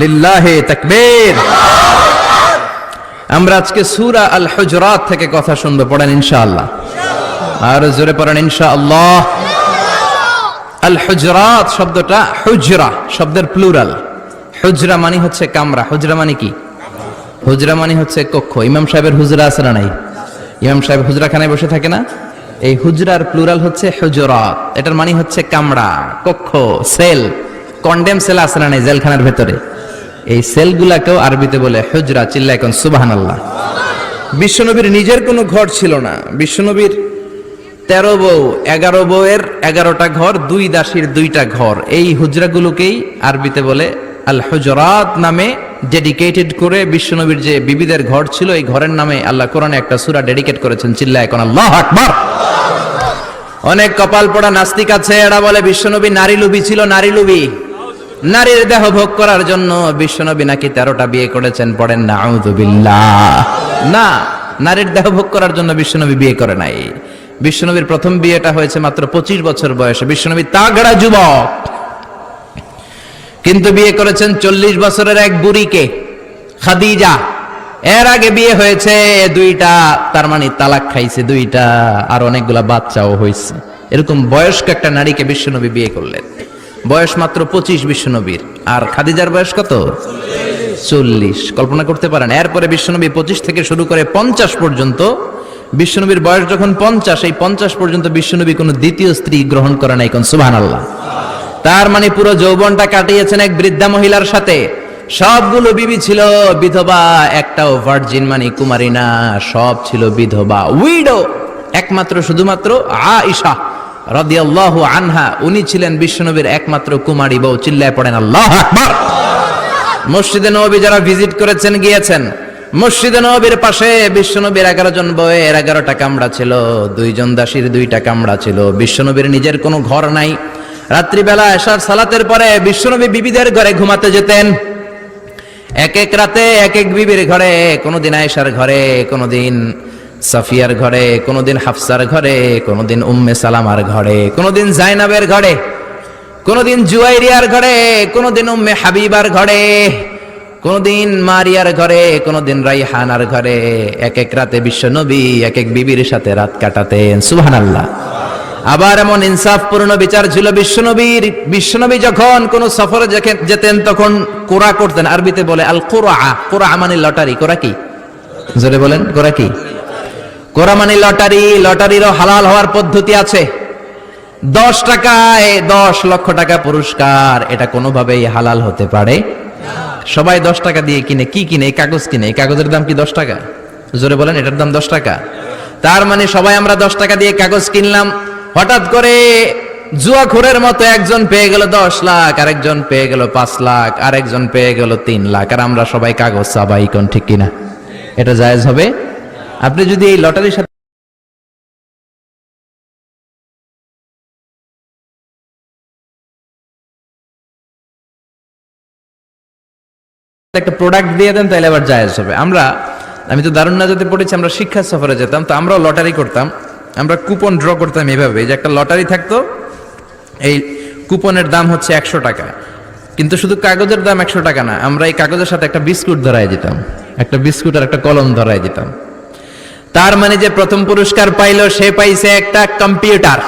লিল্লাহি তাকবীর। আমরা আজকে সূরা আল হুজুরাত থেকে কথা শুনবো। পড়েন ইনশাআল্লাহ। আর জোরে পড়েন ইনশাআল্লাহ। আল হুজুরাত শব্দটা হুজরা শব্দের প্লুরাল। হুজরা মানে হচ্ছে কামরা। হুজরা মানে কি? হুজরা মানে হচ্ছে কক্ষ। ইমাম সাহেবের হুজরা আছে না নাই? ইমাম সাহেব হুজরাখানায় বসে থাকে না? এই হুজরার প্লুরাল হচ্ছে হুজুরাত। এটার মানে হচ্ছে কামরা, কক্ষ, সেল। কন্ডেম সেল আছে না নাই জেলখানার ভেতরে? এই সেলগুলাকেও আরবিতে বলে হুজরা। চিল্লায় কোন সুবহানাল্লাহ। বিশ্বনবীর নিজের কোনো ঘর ছিল না। বিশ্বনবীর 13 বউ, 11 বউয়ের 11টা ঘর, 2 দাসীর 2টা ঘর, এই হুজরাগুলোকেই আরবিতে বলে আল হুজরাত নামে ডেডিকেটেড করে বিশ্বনবীর যে বিবিদের ঘর ছিল, এই ঘরের নামে আল্লাহ কোরআনে একটা সূরা ডেডিকেট করেছেন। চিল্লায় কোন আল্লাহু আকবার। অনেক কপাল পোড়া নাস্তিক আছে, এরা বলে বিশ্বনবী নারী লোভী ছিল, নারী লোভী, নারীর দেহ ভোগ করার জন্য বিশ্বনবী নাকি 13টা বিয়ে করেছেন। পড়েন নাউযুবিল্লাহ। না, নারীর দেহ ভোগ করার জন্য বিশ্বনবী বিয়ে করে নাই। বিশ্বনবীর প্রথম বিয়েটা হয়েছে মাত্র 25 বছর বয়সে। বিশ্বনবী তাগড়া যুবক, কিন্তু বিয়ে করেছেন 40 বছরের এক বুড়িকে, খাদিজা। এর আগে বিয়ে হয়েছে 2টা, তার মানে তালাক খাইছে 2টা, আর অনেকগুলা বাচ্চাও হয়েছে। এরকম বয়স্ক একটা নারীকে বিশ্বনবী বিয়ে করলেন। বয়স মাত্র 25 বিশ্বনবীর, আর খাদিজার বয়স কত? 40। কল্পনা করতে পারেন। এরপরে বিশ্বনবী 25 থেকে শুরু করে 50 পর্যন্ত, বিশ্বনবীর বয়স যখন 50, এই 50 পর্যন্ত বিশ্বনবী কোনো দ্বিতীয় স্ত্রী গ্রহণ করে নাই। কোন সুবহানাল্লাহ। তার মানে পুরো যৌবনটা কাটিয়েছেন এক বৃদ্ধা মহিলার সাথে। সবগুলো বিবি ছিল বিধবা, একটাও ভার্জিন মানে কুমারী না, সব ছিল বিধবা, উইডো। একমাত্র শুধুমাত্র আয়েশা রাদিয়াল্লাহু আনহা, উনি ছিলেন বিশ্বনবীর একমাত্র কুমারী বউ। চিল্লায় পড়েন আল্লাহু আকবার। মসজিদে নববী যারা ভিজিট করেছেন, গিয়েছেন, মসজিদে নববীর পাশে বিশ্বনবীর 11 জন বউয়ের 11টা কামরা ছিল, 2 জন দাসীর 2টা কামরা ছিল। বিশ্বনবীর নিজের কোনো ঘর নাই। রাত্রিবেলা এশার সালাতের পরে বিশ্বনবী বিবিদের ঘরে ঘুমাতে যেতেন। এক এক রাতে এক এক বিবির ঘরে, কোনোদিন আয়েশার ঘরে, কোনোদিন সাফিয়ার ঘরে, কোনোদিন হাফসার ঘরে, কোনোদিন উম্মে সালামার ঘরে, কোনোদিন জাইনাবের ঘরে, কোনোদিন জুয়াইরিয়ার ঘরে, কোনোদিন উম্মে হাবিবার ঘরে, কোনোদিন মারিয়ার ঘরে, কোনোদিন রাইহানার ঘরে। এক এক রাতে বিশ্বনবী এক এক বিবির সাথে রাত কাটাতেন। সুবহানাল্লাহ। আবার এমন ইনসাফপূর্ণ বিচার ছিল বিশ্বনবীর। বিশ্বনবী যখন কোন সফরে যেতেন তখন কোরা করতেন। আরবিতে বলে আল কোরা। কোরা মানে লটারি। কোরা কি? জোরে বলেন, কোরা কি? কোরা মানে লটারি। লটারিরও হালাল হওয়ার পদ্ধতি আছে। 10 টাকায় 10 লক্ষ টাকা পুরস্কার, এটা কোনোভাবেই হালাল হতে পারে। সবাই 10 টাকা দিয়ে কিনে। কি কিনে? এই কাগজ কিনে। এই কাগজের দাম কি 10 টাকা? জোরে বলেন, এটার দাম 10 টাকা। তার মানে সবাই আমরা 10 টাকা দিয়ে কাগজ কিনলাম। হঠাৎ করে জুয়াখোরের মতো একজন পেয়ে গেল 10 লাখ, আরেকজন পেয়ে গেল 5 লাখ, আরেকজন পেয়ে গেল 3 লাখ, আর আমরা সবাই কাগজ চাবাই। কোন ঠিক কিনা? এটা জায়েজ হবে? আপনি যদি এই লটারির সাথে একটা প্রোডাক্ট দিয়ে দেন তাহলে আবার জায়েজ হবে। আমি তো দারুন নাজাতে পড়েছি, আমরা শিক্ষা সফরে যেতাম, তো আমরাও লটারি করতাম। আমরা কুপন ড্র করতাম এভাবে, যে একটা লটারি থাকতো, এই কুপনের দাম হচ্ছে 100 টাকা, কিন্তু শুধু কাগজের দাম 100 টাকা না, আমরা এই কাগজের সাথে একটা বিস্কুট ধরাই দিতাম, একটা বিস্কুট আর একটা কলম ধরাই দিতাম। তার মানে যে প্রথম পুরস্কার পাইলো সে পাইছে একটা কম্পিউটার,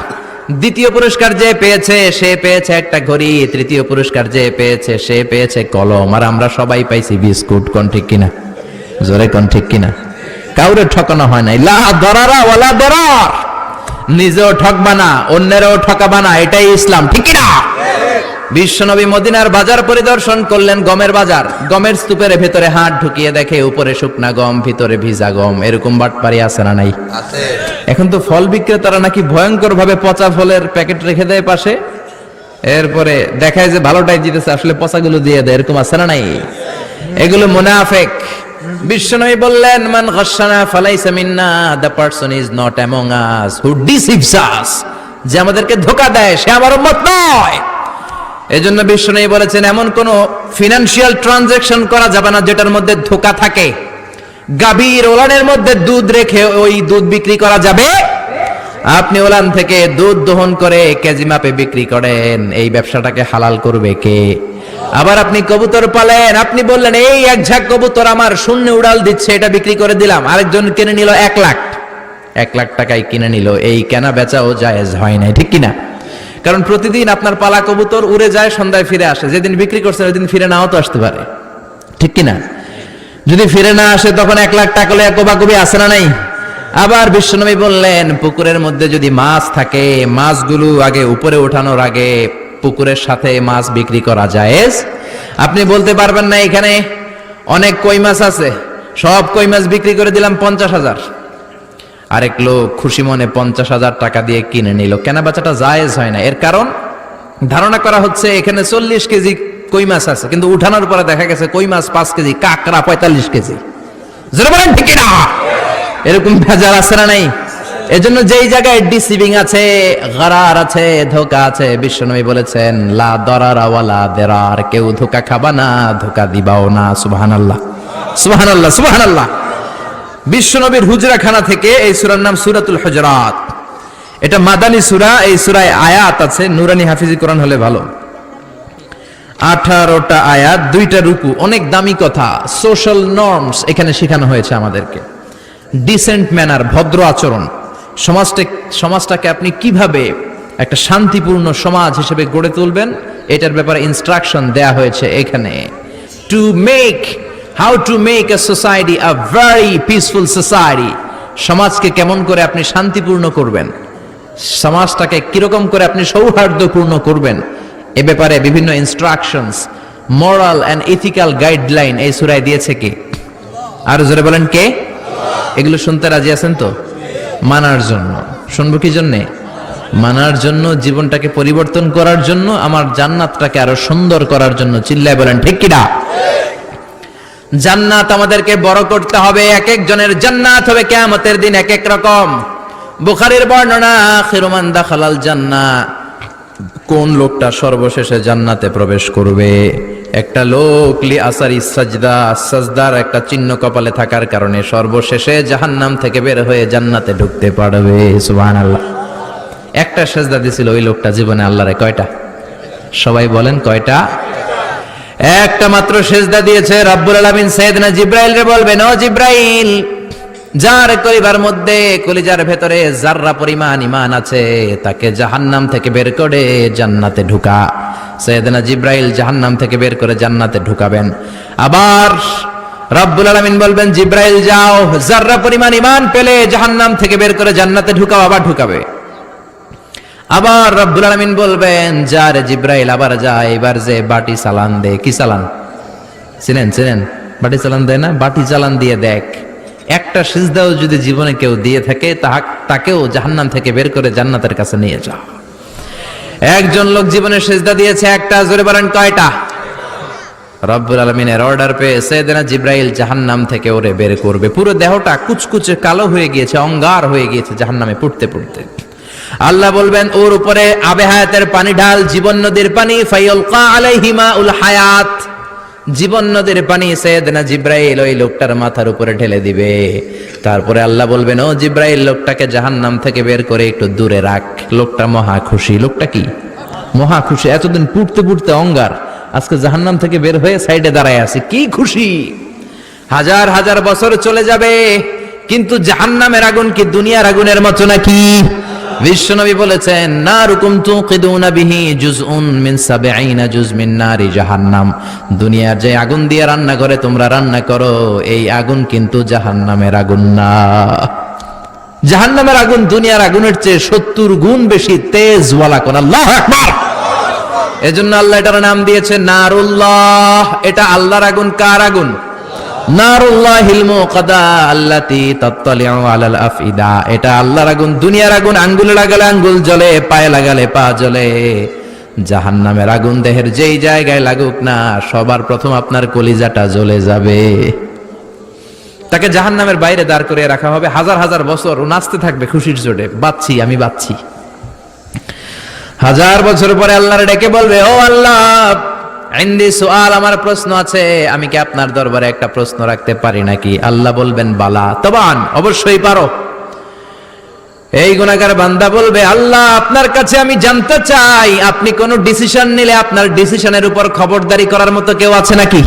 দ্বিতীয় পুরস্কার যে পেয়েছে সে পেয়েছে একটা ঘড়ি, তৃতীয় পুরস্কার যে পেয়েছে সে পেয়েছে কলম, আর আমরা সবাই পাইছি বিস্কুট। কোন ঠিক কিনা? জোরে কোন ঠিক কিনা? কাউরে ঠকানো হয় নাই। লা দরারা ওয়ালা দরার। নিজেও ঠকবা না, অন্যেরও ঠকাবা না, এটাই ইসলাম। ঠিক কিনা? বিশ্বনবী মদিনার বাজার পরিদর্শন করলেন, গমের বাজার। গমের স্তূপের ভেতরে হাত ঢুকিয়ে দেখে উপরে শুকনা গম, ভিতরে ভিজা গম। এরকম বাটপারি আছে না নাই? আছে। এখন তো ফল বিক্রেতারা নাকি ভয়ঙ্কর ভাবে পচা ফলের প্যাকেট রেখে দেয় পাশে, এরপরে দেখায় যে ভালোটাই জিতেছে, আসলে পচাগুলো দিয়ে দেয়। এরকম আছে না নাই? এগুলো মুনাফিক। বিশ্বনবী বললেন, মান গাশশানা ফালাইসা মিন্না, the person is not among us who deceives us. যে আমাদেরকে ধোঁকা দেয় সে আমার উম্মত নয়। এজন্য বিশ্বনবী বলেছেন, এমন কোন ফিনান্সিয়াল ট্রানজাকশন করা যাবে না যেটার মধ্যে ধোঁকা থাকে। গাভীর ওলানের মধ্যে দুধ রেখে ওই দুধ বিক্রি করা যাবে? আপনি ওলান থেকে দুধ দহন করে কেজি মাপে বিক্রি করেন, এই ব্যবসাটাকে হালাল করবে কে? আবার আপনি কবুতর পালেন, আপনি বললেন এই এক ঝাঁক কবুতর আমার শূন্য উড়াল দিচ্ছে, এটা বিক্রি করে দিলাম। আরেকজন কিনে নিল 1 লাখ, 1 লাখ টাকায় কিনে নিল। এই কেনা বেচাও জায়েজ হয় নাই। ঠিক কিনা? কারণ প্রতিদিন আপনার পালা কবুতর উড়ে যায়, সন্ধ্যায় ফিরে আসে। যেদিন বিক্রি করছেন ওই দিন ফিরে নাও তো আসতে পারে। ঠিক কিনা? যদি ফিরে না আসে তখন 1 লাখ টাকা হলে কোবাকুবি আসে না নাই? আবার বিশ্বনবী বললেন, পুকুরের মধ্যে যদি মাছ থাকে, মাছগুলো আগে উপরে ওঠানোর আগে পুকুরের সাথে মাছ বিক্রি করা জায়েজ। আপনি বলতে পারবেন না এখানে অনেক কই মাছ আছে, সব কই মাছ বিক্রি করে দিলাম 50,000। আরেক লোক খুশি মনে 50,000 টাকা দিয়ে কিনে নিল, কেনা বেচাটা জায়েজ হয় না। এর কারণ ধারণা করা হচ্ছে এখানে 40 কেজি কই মাছ আছে, কিন্তু উঠানোর পরে দেখা গেছে কই মাছ 5 কেজি, কাঁকড়া 45 কেজি। জোরে বলেন ঠিক না? এরকম ভেজাল আছে না নাই? এজন্য যেই জায়গায় ডিসিভিং আছে, গরার আছে, ধোঁকা আছে, বিশ্বনবী বলেছেন লা দরারা ওয়ালা দিরার, কেউ ধোঁকা খাবা না, ধোঁকা দিবাও না। সুবহানাল্লাহ, সুবহানাল্লাহ, সুবহানাল্লাহ। বিশ্বনবীর হুজরাখানা থেকে এই সূরার নাম সূরাতুল হুজরাত। এটা মাদানী সূরা, এই সূরায় আয়াত আছে, নুরানি হাফিজি কোরআন হলে ভালো, 18টা আয়াত, 2টা রুকু, অনেক দামি কথা। সোশ্যাল নর্মস এখানে শেখানো হয়েছে আমাদেরকে, ডিসেন্ট ম্যানার, ভদ্র আচরণ। সমাজটাকে আপনি কিভাবে একটা শান্তিপূর্ণ সমাজ হিসেবে গড়ে তুলবেন, এটার ব্যাপারে ইনস্ট্রাকশন দেয়া হয়েছে এখানে। How to make a society a very peaceful society, সমাজকে কেমন করে আপনি শান্তিপূর্ণ করবেন, সমাজটাকে কিরকম করে আপনি সৌহার্দ্যপূর্ণ করবেন, এ ব্যাপারে বিভিন্ন instructions, moral and ethical guideline এই সূরায় দিয়েছে কে? আর জোরে বলেন কে? এগুলো শুনতে রাজি আছেন তো? মানার জন্য। শুনবো কি জন্যে? মানার জন্য, জীবনটাকে পরিবর্তন করার জন্য, আমার জান্নাতটাকে আরো সুন্দর করার জন্য। চিল্লায় বলেন ঠিক কিনা? জান্নাত আমাদেরকে বড় করতে হবে। এক একজনের জান্নাত হবে কিয়ামতের দিন এক এক রকম। বুখারীর বর্ণনা, আখিরু মান দাখালাল জান্নাহ, কোন লোকটা সর্বশেষে জান্নাতে প্রবেশ করবে? একটা লোক লি আসারি সাজদা, সাজদার একটা চিহ্ন কপালে থাকার কারণে সর্বশেষে জাহান্নাম থেকে বের হয়ে জান্নাতে ঢুকতে পারবে। সুবহানাল্লাহ। একটা সাজদা দিছিল ওই লোকটা জীবনে আল্লাহরে, কয়টা? সবাই বলেন কয়টা? একটা মাত্র সেজদা দিয়েছে। রব্বুল আলামিন সাইয়েদনা জিবরাইলকে বলবেন, ও জিবরাইল, যার কলিজার মধ্যে, কলিজার ভেতরে যাররা পরিমাণ ঈমান আছে, তাকে জাহান্নাম থেকে বের করে জান্নাতে ঢুকা। সাইয়েদনা জিবরাইল জাহান্নাম থেকে বের করে জান্নাতে ঢুকাবেন। আবার রব্বুল আলামিন বলবেন, জিবরাইল যাও, যাররা পরিমাণ ঈমান পেলে জাহান্নাম থেকে বের করে জান্নাতে ঢুকাও। আবার ঢুকাবে। আবার রব্বুল আলামিন বলবেন, যা রে জিবরাইল, আবার যা, এবার যে বাটি চালান দে। কি চালান? চিনেন? বাটি চালান দেয় না? বাটি চালান দিয়ে দেখ, একটা সিজদাও যদি জীবনে কেউ দিয়ে থাকে, তাকেও জাহান্নাম থেকে বের করে জান্নাতের কাছে নিয়ে যাও। একজন লোক জীবনে সিজদা দিয়েছে একটা, জোরে বলেন কয়টা? রব্বুল আলামিনের অর্ডার পেয়ে সাইয়েদনা জিবরাইল জাহান্নাম থেকে ওরে বের করবে। পুরো দেহটা কুচকুচে কালো হয়ে গিয়েছে, অঙ্গার হয়ে গিয়েছে জাহান্নামে পড়তে পড়তে। আল্লাহ বলবেন, ওর উপরে আবে হায়াতের পানি ঢাল, জীবন নদীর পানি, ফায়ালকা আলাইহি মাউল হায়াত, জীবন নদীর পানি সাইয়েদনা জিবরাইল ওই লোকটার মাথার উপরে ঢেলে দিবে। তারপরে আল্লাহ বলবেন, ও জিবরাইল, লোকটাকে জাহান্নাম থেকে বের করে একটু দূরে রাখ। লোকটা মহা খুশি। লোকটা কি? মহা খুশি। এতদিন পুড়তে পুড়তে অঙ্গার, আজকে জাহান্নাম থেকে বের হয়ে সাইডে দাঁড়ায় আছে, কি খুশি। হাজার হাজার বছর চলে যাবে, কিন্তু জাহান্নামের আগুন কি দুনিয়ার আগুনের মতো নাকি? বিশ্বনবী বলেছেন, নারুকুম তুকিদুনা বিহি জুজউন মিন 70 জুজ মিন নারি জাহান্নাম, দুনিয়ার যে আগুন দিয়ে রান্না করে তোমরা রান্না করো, এই আগুন কিন্তু জাহান্নামের আগুন না। জাহান্নামের আগুন দুনিয়ার আগুনের চেয়ে 70 গুণ বেশি তেজওয়ালা। কোন আল্লাহু আকবার। এজন্য আল্লাহ এটার নাম দিয়েছে নারুল্লাহ। এটা আল্লাহর আগুন। কার আগুন? নারুল্লাহিল মুকাদা আল্লাতী তাত্তালিউ আলাল আফইদা। এটা আল্লাহর আগুন, দুনিয়ার আগুন আঙ্গুলে লাগালে আঙ্গুল জ্বলে, পায়ে লাগালে পা জ্বলে। জাহান্নামের আগুন দেহের যেই জায়গায় লাগুক না, সবার প্রথম আপনার কলিজাটা জ্বলে যাবে। তাকে জাহান্নামের বাইরে দাঁড় করে রাখা হবে, হাজার হাজার বছর ও নাচতে থাকবে খুশির জোরে, বাচ্ছি আমি বাচ্ছি। হাজার বছর পরে আল্লাহর ডেকে বলবে, ও আল্লাহ, ইনদি সুআল, আমার প্রশ্ন আছে, আমি কি আপনার দরবারে একটা প্রশ্ন রাখতে পারি নাকি? আল্লাহ বলবেন, বালা, তবান, অবশ্যই পারো। এই গুনাহগার বান্দা বলবে, আল্লাহ, আপনার কাছে আমি জানতে চাই, আপনি কোন ডিসিশন নিলে আপনার ডিসিশনের উপর খবরদারি করার মতো কেউ আছে নাকি?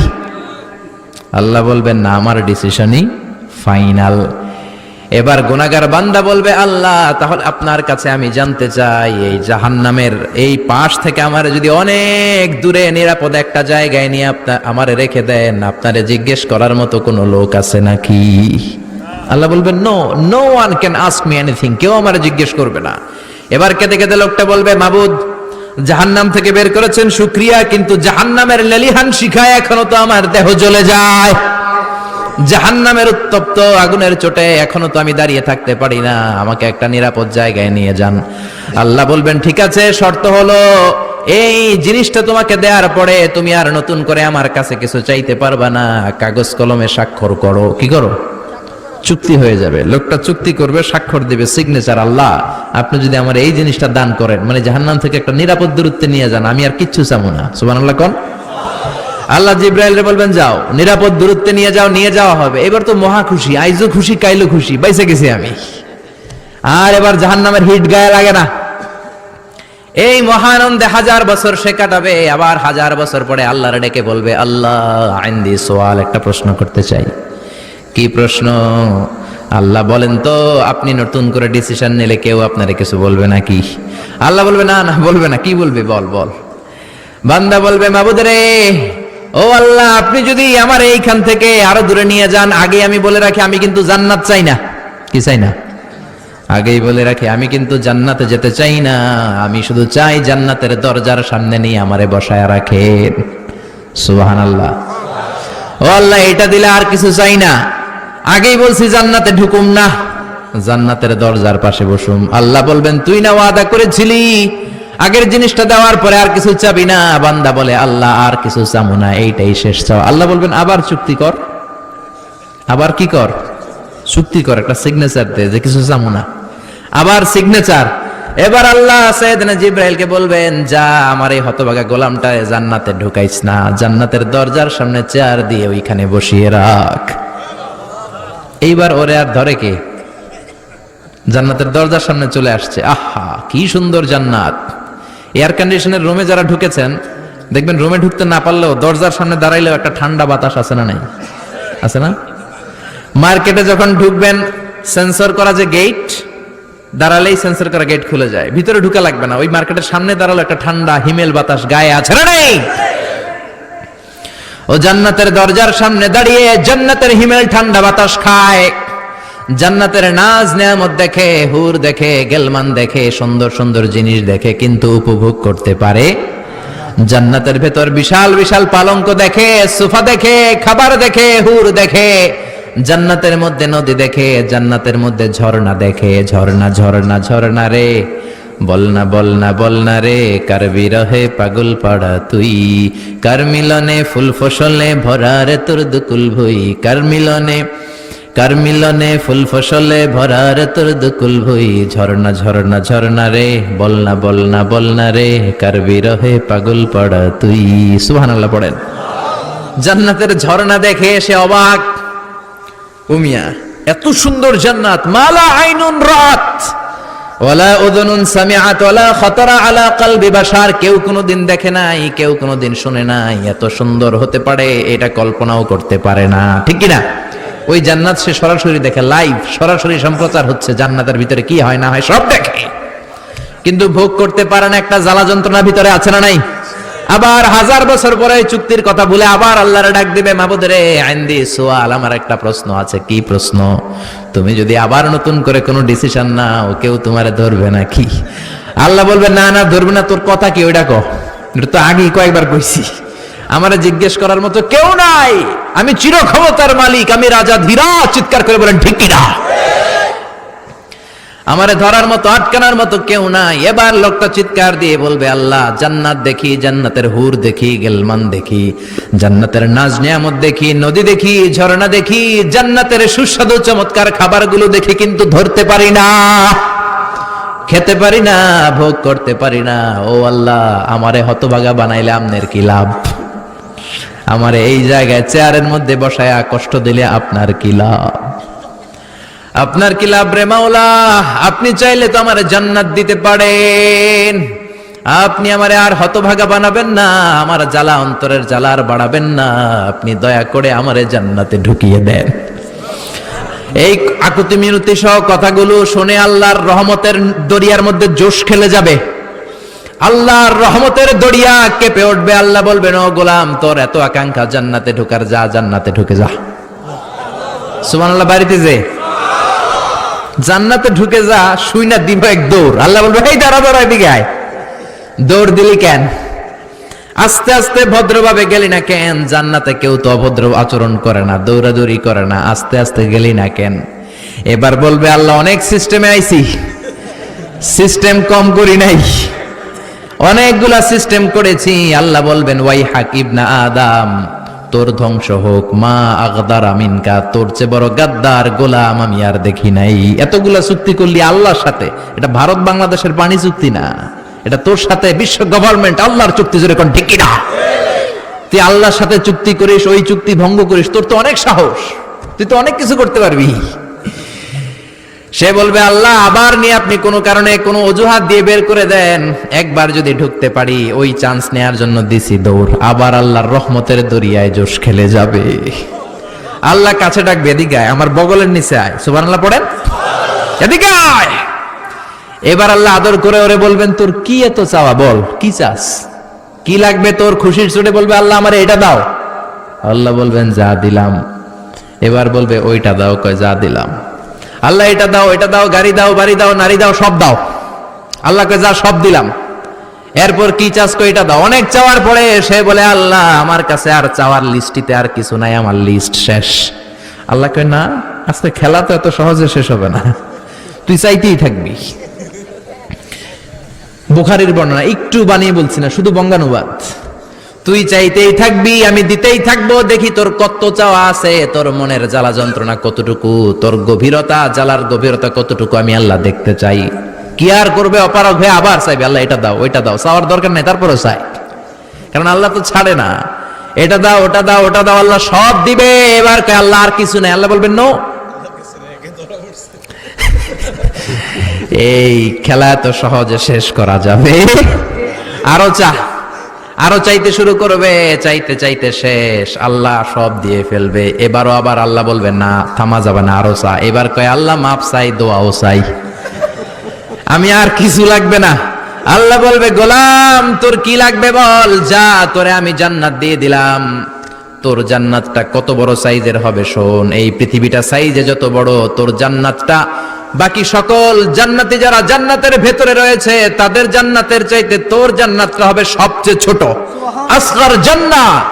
আল্লাহ বলবেন, না, আমার ডিসিশনই ফাইনাল। এবার গুনাহগার বান্দা বলবে, আল্লাহ, তাহলে আপনার কাছে আমি জানতে চাই, এই জাহান্নামের এই পাশ থেকে আমার যদি অনেক দূরে নিরাপদ একটা জায়গায় নিয়ে আমারে রেখে দেন, আপনারে জিজ্ঞেস করার মতো কোনো লোক আছে নাকি? আল্লাহ বলবেন, no one can ask me anything, কেউ আমারে জিজ্ঞেস করবে না। এবার কেঁদে কেঁদে লোকটা বলবে, মাবুদ, জাহান্নাম থেকে বের করেছেন শুকরিয়া, কিন্তু জাহান্নামের লেলিহান শিখায় এখনো তো আমার দেহ জ্বলে যায়। জাহান্নামের উত্তপ্ত আগুনের চোটে এখনো তো আমি দাঁড়িয়ে থাকতে পারি না, আমাকে একটা নিরাপদ জায়গায় নিয়ে যান। আল্লাহ বলবেন ঠিক আছে, শর্ত হলো এই জিনিসটা তোমাকে দেওয়ার পরে তুমি আর নতুন করে আমার কাছে কিছু চাইতে পারবা না, কাগজ কলমে স্বাক্ষর করো। কি করো? চুক্তি হয়ে যাবে। লোকটা চুক্তি করবে, স্বাক্ষর দিবে, সিগনেচার, আল্লাহ আপনি যদি আমার এই জিনিসটা দান করেন, মানে জাহান্নাম থেকে একটা নিরাপদ দূরত্বে নিয়ে যান, আমি আর কিচ্ছু চাবো না। সুবহানাল্লাহ কোন। আল্লাহ জিব্রাইলকে বলবেন যাও, নিরাপদ দূরত্বে নিয়ে যাও, নিয়ে যাওয়া হবে। এবার তো মহা খুশি, আইজও খুশি কাইলো খুশি, বাইসে গেছি আমি, আর এবার জাহান্নামের হিট গায়ে লাগে না। এই মহানন্দে 1000 বছর সে কাটাবে, আবার 1000 বছর পরে আল্লাহর ডেকে বলবে আল্লাহ আইন্দি সোয়াল, একটা প্রশ্ন করতে চাই। কি প্রশ্ন? আল্লাহ বলেন তো আপনি নতুন করে ডিসিশন নিলে কেউ আপনারে কিছু বলবে নাকি? আল্লাহ বলবে না না বলবে না। কি বলবে? বল বল। বান্দা বলবে মাবুদ রে, ও আল্লাহ আপনি যদি আমার এইখান থেকে আরো দূরে নিয়ে যান, আগে আমি বলে রাখি আমি কিন্তু জান্নাত চাই না। কি চাই না? আগেই বলে রাখি আমি কিন্তু জান্নাতে যেতে চাই না, আমি শুধু চাই জান্নাতের দরজার সামনে নিয়ে আমারে বসায় রাখেন। সুবহানাল্লাহ। ও আল্লাহ এটা দিলে আর কিছু চাই না, আগেই বলছি জান্নাতে ঢুকুম না, জান্নাতের দরজার পাশে বসুম। আল্লাহ বলবেন তুই না ওয়াদা করেছিলি আগের জিনিসটা দেওয়ার পরে আর কিছু চাবি না? বান্দা বলে আল্লাহ আর কিছু চাবো না, এইটাই শেষ চাও। আল্লাহ বলবেন আবার চুক্তি কর, আবার কি কর? চুক্তি কর, একটা সিগনেচার দে যে কিছু চাবো না, আবার সিগনেচার। এবার আল্লাহ সাইয়েদনা জিব্রাইলকে বলবেন যা আমার এই হতভাগা গোলামটা জান্নাতে ঢুকাইস না, জান্নাতের দরজার সামনে চেয়ার দিয়ে ওইখানে বসিয়ে রাখ। এইবার ওরে আর ধরে কে? জান্নাতের দরজার সামনে চলে আসছে। আহা কি সুন্দর জান্নাত! এয়ার কন্ডিশনের রুমে যারা ঢুকেছেন দেখবেন রুমে ঢুকতে না পারলেও দরজার সামনে দাঁড়াইলেও একটা ঠান্ডা বাতাস আছে না নাই? আছে না? মার্কেটে যখন ঢুকবেন সেন্সর করা যে গেট, দাঁড়ালেই সেন্সর করা গেট খুলে যায়, ভিতরে ঢুকা লাগবে না, ওই মার্কেটের সামনে দাঁড়ালো একটা ঠান্ডা হিমেল বাতাস গায়ে আছে না নাই? ও জান্নাতের দরজার সামনে দাঁড়িয়ে জান্নাতের হিমেল ঠান্ডা বাতাস খায়, জান্নাতের নাজ নেয়ামত দেখে, হুর দেখে, গেলমান দেখে, সুন্দর সুন্দর জিনিস দেখে, কিন্তু উপভোগ করতে পারে। জান্নাতের ভেতর বিশাল বিশাল পালঙ্ক দেখে, সোফা দেখে, খাবার দেখে, হুর দেখে, জান্নাতের মধ্যে নদী দেখে, জান্নাতের মধ্যে ঝর্ণা দেখে। ঝর্ণা ঝর্ণা ঝর্ণা রে, বলনা বলনা বলনা রে, কার বিরহে পাগল পাড়া তুই, কার মিলনে ফুল ফসলে ভরা রে তোর দুকুল ভুই, কার মিলনে ফুল ফসলে ভরা রে তোর দুকুল ভুই। ঝর্ণা ঝর্ণা ঝর্ণা রে, বলনা বলনা বলনা রে, কার বিরহে পাগল পাড়া তুই। সুবহানাল্লাহ পড়েন। জান্নাতের ঝর্ণা দেখে সে অবাক। উমিয়া এত সুন্দর জান্নাত, মালা আইনুন রাত ওয়ালা উযুনুন সামিআত ওয়ালা খাতারা আলা কলবি বাশার, কেউ কোনোদিন দেখে নাই, কেউ কোনোদিন শুনে নাই, এত সুন্দর হতে পারে এটা কল্পনাও করতে পারে না। ঠিক কি না? ওই জান্নাত সে সরাসরি দেখে, লাইভ সরাসরি সম্প্রচার হচ্ছে, জান্নাতের ভিতরে কি হয় না হয় সব দেখে, কিন্তু ভোগ করতে পারে না। একটা জ্বালা যন্ত্রণা ভিতরে আছে না নাই? আবার 1000 বছর পরে চুক্তির কথা বলে আবার আল্লাহরে ডাক দিবে, মাবুদ রে আইন্দি সোয়াল, আমার একটা প্রশ্ন আছে। কি প্রশ্ন? তুমি যদি আবার নতুন করে কোনো ডিসিশন নাও কেউ তোমারে ধরবে নাকি? আল্লাহ বলবে না না ধরবে না, তোর কথা কি ওইটা কও, এটা তো আগেই কয়েকবার কইছি, আমারে জিজ্ঞেস করার মতো কেউ নাই, আমি চির ক্ষমতার মালিক, আমি রাজা ধীরাজ। চিৎকার করে বলেন ঠিক কিনা? আমারে ধরার মতো আটকানোর মতো কেউ নাই। এবার লোকটা চিৎকার দিয়ে বলবে আল্লাহ জান্নাত দেখি, জান্নাতের হুর দেখি, গেলমান দেখি, জান্নাতের নাজ নিয়ামত দেখি, নদী দেখি, ঝর্ণা দেখি, জান্নাতের সুস্বাদু চমৎকার খাবারগুলো দেখি, কিন্তু ধরতে পারি না, খেতে পারি না, ভোগ করতে পারি না। ও আল্লাহ আমারে হতভাগা বানাইলে আমনের কি লাভ? আমারে এই জায়গায় চেয়ারের মধ্যে বসায়া কষ্ট দিলে আপনার কি লাভ? আপনার কি লাভ রে মাওলা? আপনি চাইলে তো আমারে জান্নাত দিতে পারেন, আপনি আমারে আর হতভাগা বানাবেন না, আমার জ্বালা অন্তরের জ্বালা আর বাড়াবেন না, আপনি দয়া করে আমারে জান্নাতে ঢুকিয়ে দেন। এই আকুতি মিনতি সহ কথাগুলো শুনে আল্লাহর রহমতের দরিয়ার মধ্যে জোশ খেলে যাবে, আল্লাহর রহমতের দরিয়া কেঁপে উঠবে। আল্লাহ বলবেন ও গোলাম তোর এত আকাঙ্ক্ষা জান্নাতে ঢোকার, যা জান্নাতে ঢুকে যা। সুবহানাল্লাহ। বাড়িতে যে জান্নাতে ঢুকে যা, শুই না দিব এক দৌড়। আল্লাহ বলবে এই দাঁড়া দাঁড়া এদিকে আয়। দৌড় দিলি কেন? আস্তে আস্তে ভদ্রভাবে গেলি না কেন? জান্নাতে কেউ তো অভদ্র আচরণ করে না, দৌড়াদৌড়ি করে না, আস্তে আস্তে গেলি না কেন? এবার বলবে আল্লাহ অনেক সিস্টেমে আইছি, সিস্টেম কম করি নাই, অনেকগুলা সিস্টেম করেছি। আল্লাহ বলবেন ওয়াই হাকিব না আদম, তোর ধ্বংস হোক, মা আগদার আমিনকা, তোর চেয়ে বড় গাদ্দার গোলাম আমি আর দেখি নাই। এতগুলা চুক্তি করলি আল্লাহর সাথে, এটা ভারত বাংলাদেশের পানি চুক্তি না, এটা তোর সাথে বিশ্ব গভর্নমেন্ট আল্লাহর চুক্তি, জোরে কোন ঠিক কিনা? তুই আল্লাহর সাথে চুক্তি করিস, ওই চুক্তি ভঙ্গ করিস, তোর তো অনেক সাহস, তুই তো অনেক কিছু করতে পারবি। সে বলবে আল্লাহ আবার নিয়ে আপনি কোনো কারণে কোনো অজুহাত দিয়ে বের করে দেন, একবার যদি ঢুকতে পারি, ওই চান্স নেয়ার জন্য দিছি দৌড়, আবার আল্লাহর রহমতের দরিয়ায় জোশ খেলে যাবে। আল্লাহ কাছে ডাকবে, এদিকে আয়, আমার বগলের নিচে আয়, সুবহানাল্লাহ পড়েন, এদিকে আয়। এবার আল্লাহ আদর করে ওরে বলবেন তোর কি এত চাওয়া, বল কি চাস, কি লাগবে তোর? খুশির চোটে বলবে আল্লাহ আমারে এটা দাও, আল্লাহ বলবেন যা দিলাম। এবার বলবে ওইটা দাও, কয় যা দিলাম। আল্লাহ এটা দাও, এটা দাও, গাড়ি দাও, বাড়ি দাও, নারী দাও, সব দাও। আল্লাহ কয় যা সব দিলাম। এরপর কি চাস, কয় এটা দাও। অনেক চাওয়ার পরে সে বলে আল্লাহ আমার কাছে আর চাওয়ার লিস্টিতে আর কিছু নাই, আমার লিস্ট শেষ। আল্লাহ কয় না, আজকে খেলা তো এত সহজে শেষ হবে না, তুই চাইতেই থাকবি। বুখারীর বর্ণনা, একটু বানিয়ে বলছি না, শুধু বঙ্গানুবাদ। তুই চাইতেই থাকবি, আমি দিতেই থাকবো, দেখি তোর কত চাওয়া আছে, তোর মনের জ্বালা যন্ত্রণা কতটুকু, তোর গভীরতা, জ্বালার গভীরতা কতটুকু আমি আল্লাহ দেখতে চাই। কি আর করবে, অপারগ হয়ে আবার চাইবে আল্লাহ এটা দাও, ওইটা দাও। চাওয়ার দরকার নাই, তারপরে চাই, কারণ আল্লাহ তো ছাড়ে না। এটা দাও, ওটা দাও, ওটা দাও, আল্লাহ সব দিবে। এবার কয় আল্লাহ আর কিছু নাই, আল্লাহ বলবেন নো। এই খেলা তো সহজে শেষ করা যাবে, আরো চা, আরো চাইতে শুরু করবে, চাইতে চাইতে শেষ, আল্লাহ সব দিয়ে ফেলবে। এবারও আবার আল্লাহ বলবেন না, থামা যাবে না, আরো চা। এবার কয় আল্লাহ মাপ চাই, দোয়াও চাই, আমি আর কিছু লাগবে না। আল্লাহ বলবে গোলাম তোর কি লাগবে বল, যা, তোরে আমি জান্নাত দিয়ে দিলাম। তোর জান্নাতটা কত বড় সাইজের হবে শোন, এই পৃথিবীটা সাইজে যত বড়, তোর জান্নাতটা বাকি সকল জান্নাতি যারা জান্নাতের ভেতরে রয়েছে তাদের জান্নাতের চাইতে তোর জান্নাতটা হবে সবচেয়ে ছোট, আসগর জান্নাত।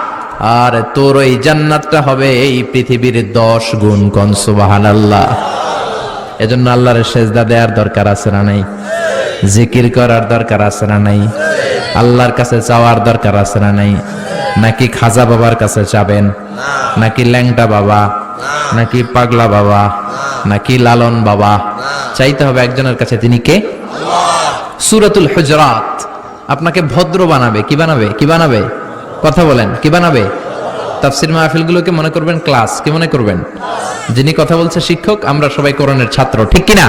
আর তোর ওই জান্নাতটা হবে এই পৃথিবীর 10 গুণ। কোন সুবহানাল্লাহ। এজন্য আল্লাহর সেজদা দেওয়ার দরকার আছে না নাই? জিকির করার দরকার আছে না নাই? আল্লাহর কাছে চাওয়ার দরকার আছে না নাই? নাকি খাজা বাবার কাছে চাবেন, নাকি ল্যাংটা বাবা, নাকি পাগলা বাবা, নাকি লালন বাবা? চাইতে হবে একজনের কাছে, তিনি কে? সূরাতুল হুজরাত আপনাকে ভদ্র বানাবে। কি বানাবে? কি বানাবে? কথা বলেন, কি বানাবে? তাফসীর মাহফিলগুলোকে মনে করবেন ক্লাস, কি মনে করবেন? যিনি কথা বলছে শিক্ষক, আমরা সবাই কোরআনের ছাত্র, ঠিক কিনা?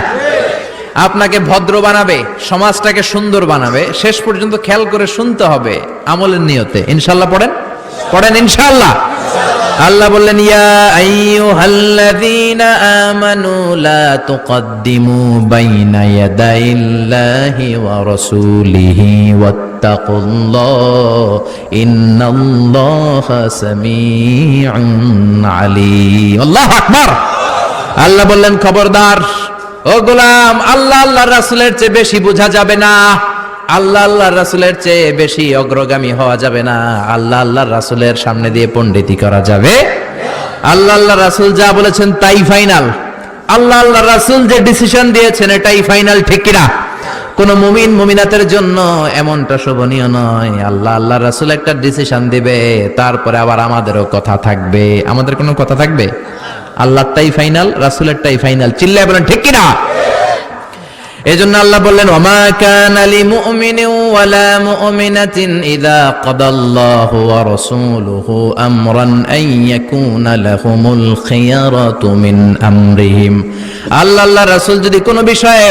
আপনাকে ভদ্র বানাবে, সমাজটাকে সুন্দর বানাবে। শেষ পর্যন্ত খেয়াল করে শুনতে হবে আমলের নিয়তে। ইনশাআল্লাহ পড়েন, পড়েন ইনশাআল্লাহ। আল্লাহ বললেন ইয়া আইয়ুহাল্লাযীনা আমানু লা তুকদ্দিমু বাইনা ইয়াদাইল্লাহি ওয়া রাসূলিহি ওয়াত্তাকুল্লাহ ইন্নাল্লাহা সামিউন আলীম। আল্লাহু আকবার। আল্লাহ বললেন খবরদার ও গোলাম, আল্লাহ আল্লাহর রাসূলের চেয়ে বেশি বোঝা যাবে না, আল্লাহ আল্লাহর রাসূলের চেয়ে বেশি অগ্রগামী হওয়া যাবে না, আল্লাহ আল্লাহর রাসূলের সামনে দিয়ে পণ্ডিতি করা যাবে। আল্লাহ আল্লাহর রাসূল যা বলেছেন তাই ফাইনাল, আল্লাহ আল্লাহর রাসূল যে ডিসিশন দিয়েছেন এটাই ফাইনাল, ঠিক কিনা? কোন মুমিন মুমিনাতের জন্য এমনটা শোভনীয় নয়। আল্লাহ আল্লাহর রাসূল একটা ডিসিশন দিবে, তারপরে আবার আমাদেরও কথা থাকবে। আমাদের কোনো কথা থাকবে? আল্লাহরটাই ফাইনাল, রাসূলেরটাই ফাইনাল। চিল্লায় বলেন ঠিক কিনা? এজন্য আল্লাহ বললেন ওয়ামা কানা লিমুমিনিন ওয়ালা মুমিনাতিন ইযা কাদাল্লাহু ওয়া রাসূলুহু আমরান আন ইয়াকুনা লাহুমুল খিয়ারাতু মিন আমরিহিম। আল্লাহ আল্লাহর রাসূল যদি কোনো বিষয়ে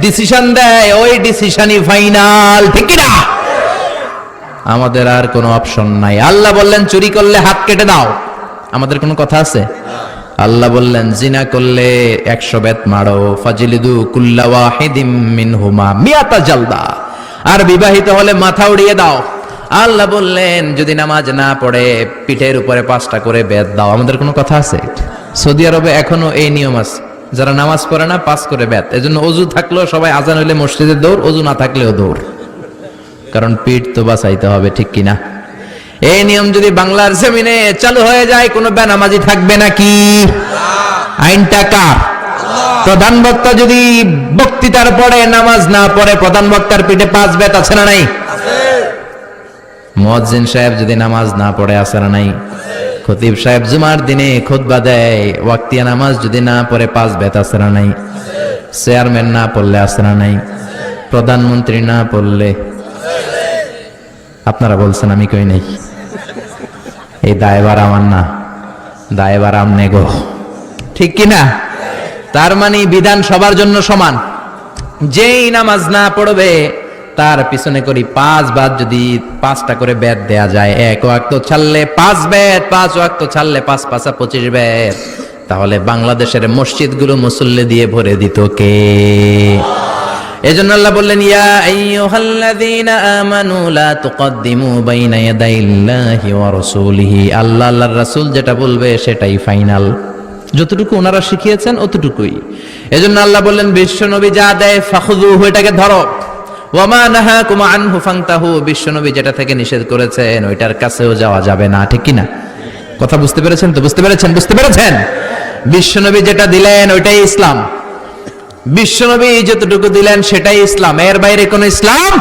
ডিসিশন দেয়, ওই ডিসিশনই ফাইনাল, ঠিক কিনা? আমাদের আর কোনো অপশন নাই। আল্লাহ বললেন চুরি করলে হাত কেটে দাও, আমাদের কোনো কথা আছে? আল্লাহ বললেন জিনা করলে 100 বেত মারো, ফাজলিদু কুল্লা ওয়াহিদিম মিনহুমা মিয়াতা জালদা, আর বিবাহিত হলে মাথা উড়িয়ে দাও। আল্লাহ বললেন যদি নামাজ না পড়ে পিঠের উপরে 5টা করে বেত দাও। আমাদের কোনো কথা আছে? সৌদি আরবে এখনো এই নিয়ম আছে, যারা নামাজ পড়ে না 5 করে বেত। এজন্য ওযু থাকলেও সবাই আজান হইলে মসজিদে দৌড়, ওযু না থাকলেও দৌড়, কারণ পিঠ তো বাঁচাইতে হবে, ঠিক কিনা? এই নিয়ম যদি বাংলার জমিনে চালু হয়ে যায়, কোনো বেনামাজি থাকবে নাকি? আইনটা কার? প্রধান বক্তা যদি বক্তৃতার পরে নামাজ না পড়ে, প্রধান বক্তার পিঠে 5 বেত আছে না নাই? মুয়াজ্জিন সাহেব যদি নামাজ না পড়ে আছে না নাই? খতিব সাহেব জুমার দিনে খুতবা দেয়, ওয়াক্তিয়া নামাজ যদি না পড়ে 5 বেত আছে না নাই? চেয়ারম্যান না পড়লে আছে না নাই? প্রধানমন্ত্রী না পড়লে? আপনারা বলছেন, আমি কই নাই। এই দায়ভার আমার না, দায়ভার আমনে গো, ঠিক কিনা? তার মানে বিধান সবার জন্য সমান। যেই নামাজ না পড়বে তার পিছনে করি 5 বাদ, যদি 5টা করে বেত দেয়া যায়, 1 ওয়াক্ত ছাড়লে 5 বেত, 5 ওয়াক্ত ছাড়লে 5 5 25 বেত, তাহলে বাংলাদেশের মসজিদগুলো মুসল্লি দিয়ে ভরে দিত কে? এজন্য আল্লাহ বললেন, ইয়া আইয়ুহাল্লাযীনা আমানু লা তুকদ্দিমু বাইনা ইয়াদাইল্লাহি ওয়া রাসূলিহি। আল্লাহ আল্লাহর রাসূল যেটা বলবে সেটাই ফাইনাল, যতটুকু ওনারা শিখিয়েছেন অতটুকুই। এজন্য আল্লাহ বললেন, বিশ্বনবী যা দেয় ফাখুযুহু, এটাকে ধরো, ওয়া মা নাহাকুম আনহু ফান্তাহু, বিশ্বনবী যেটা থেকে নিষেধ করেছেন ওইটার কাছেও যাওয়া যাবে না, ঠিক কি না? কথা বুঝতে পেরেছেন তো? বুঝতে পেরেছেন? বিশ্বনবী যেটা দিলেন ওইটাই ইসলাম, বিশ্বনবী যতটুকু দিলেন সেটাই ইসলাম, এর বাইরে কোন ইসলাম।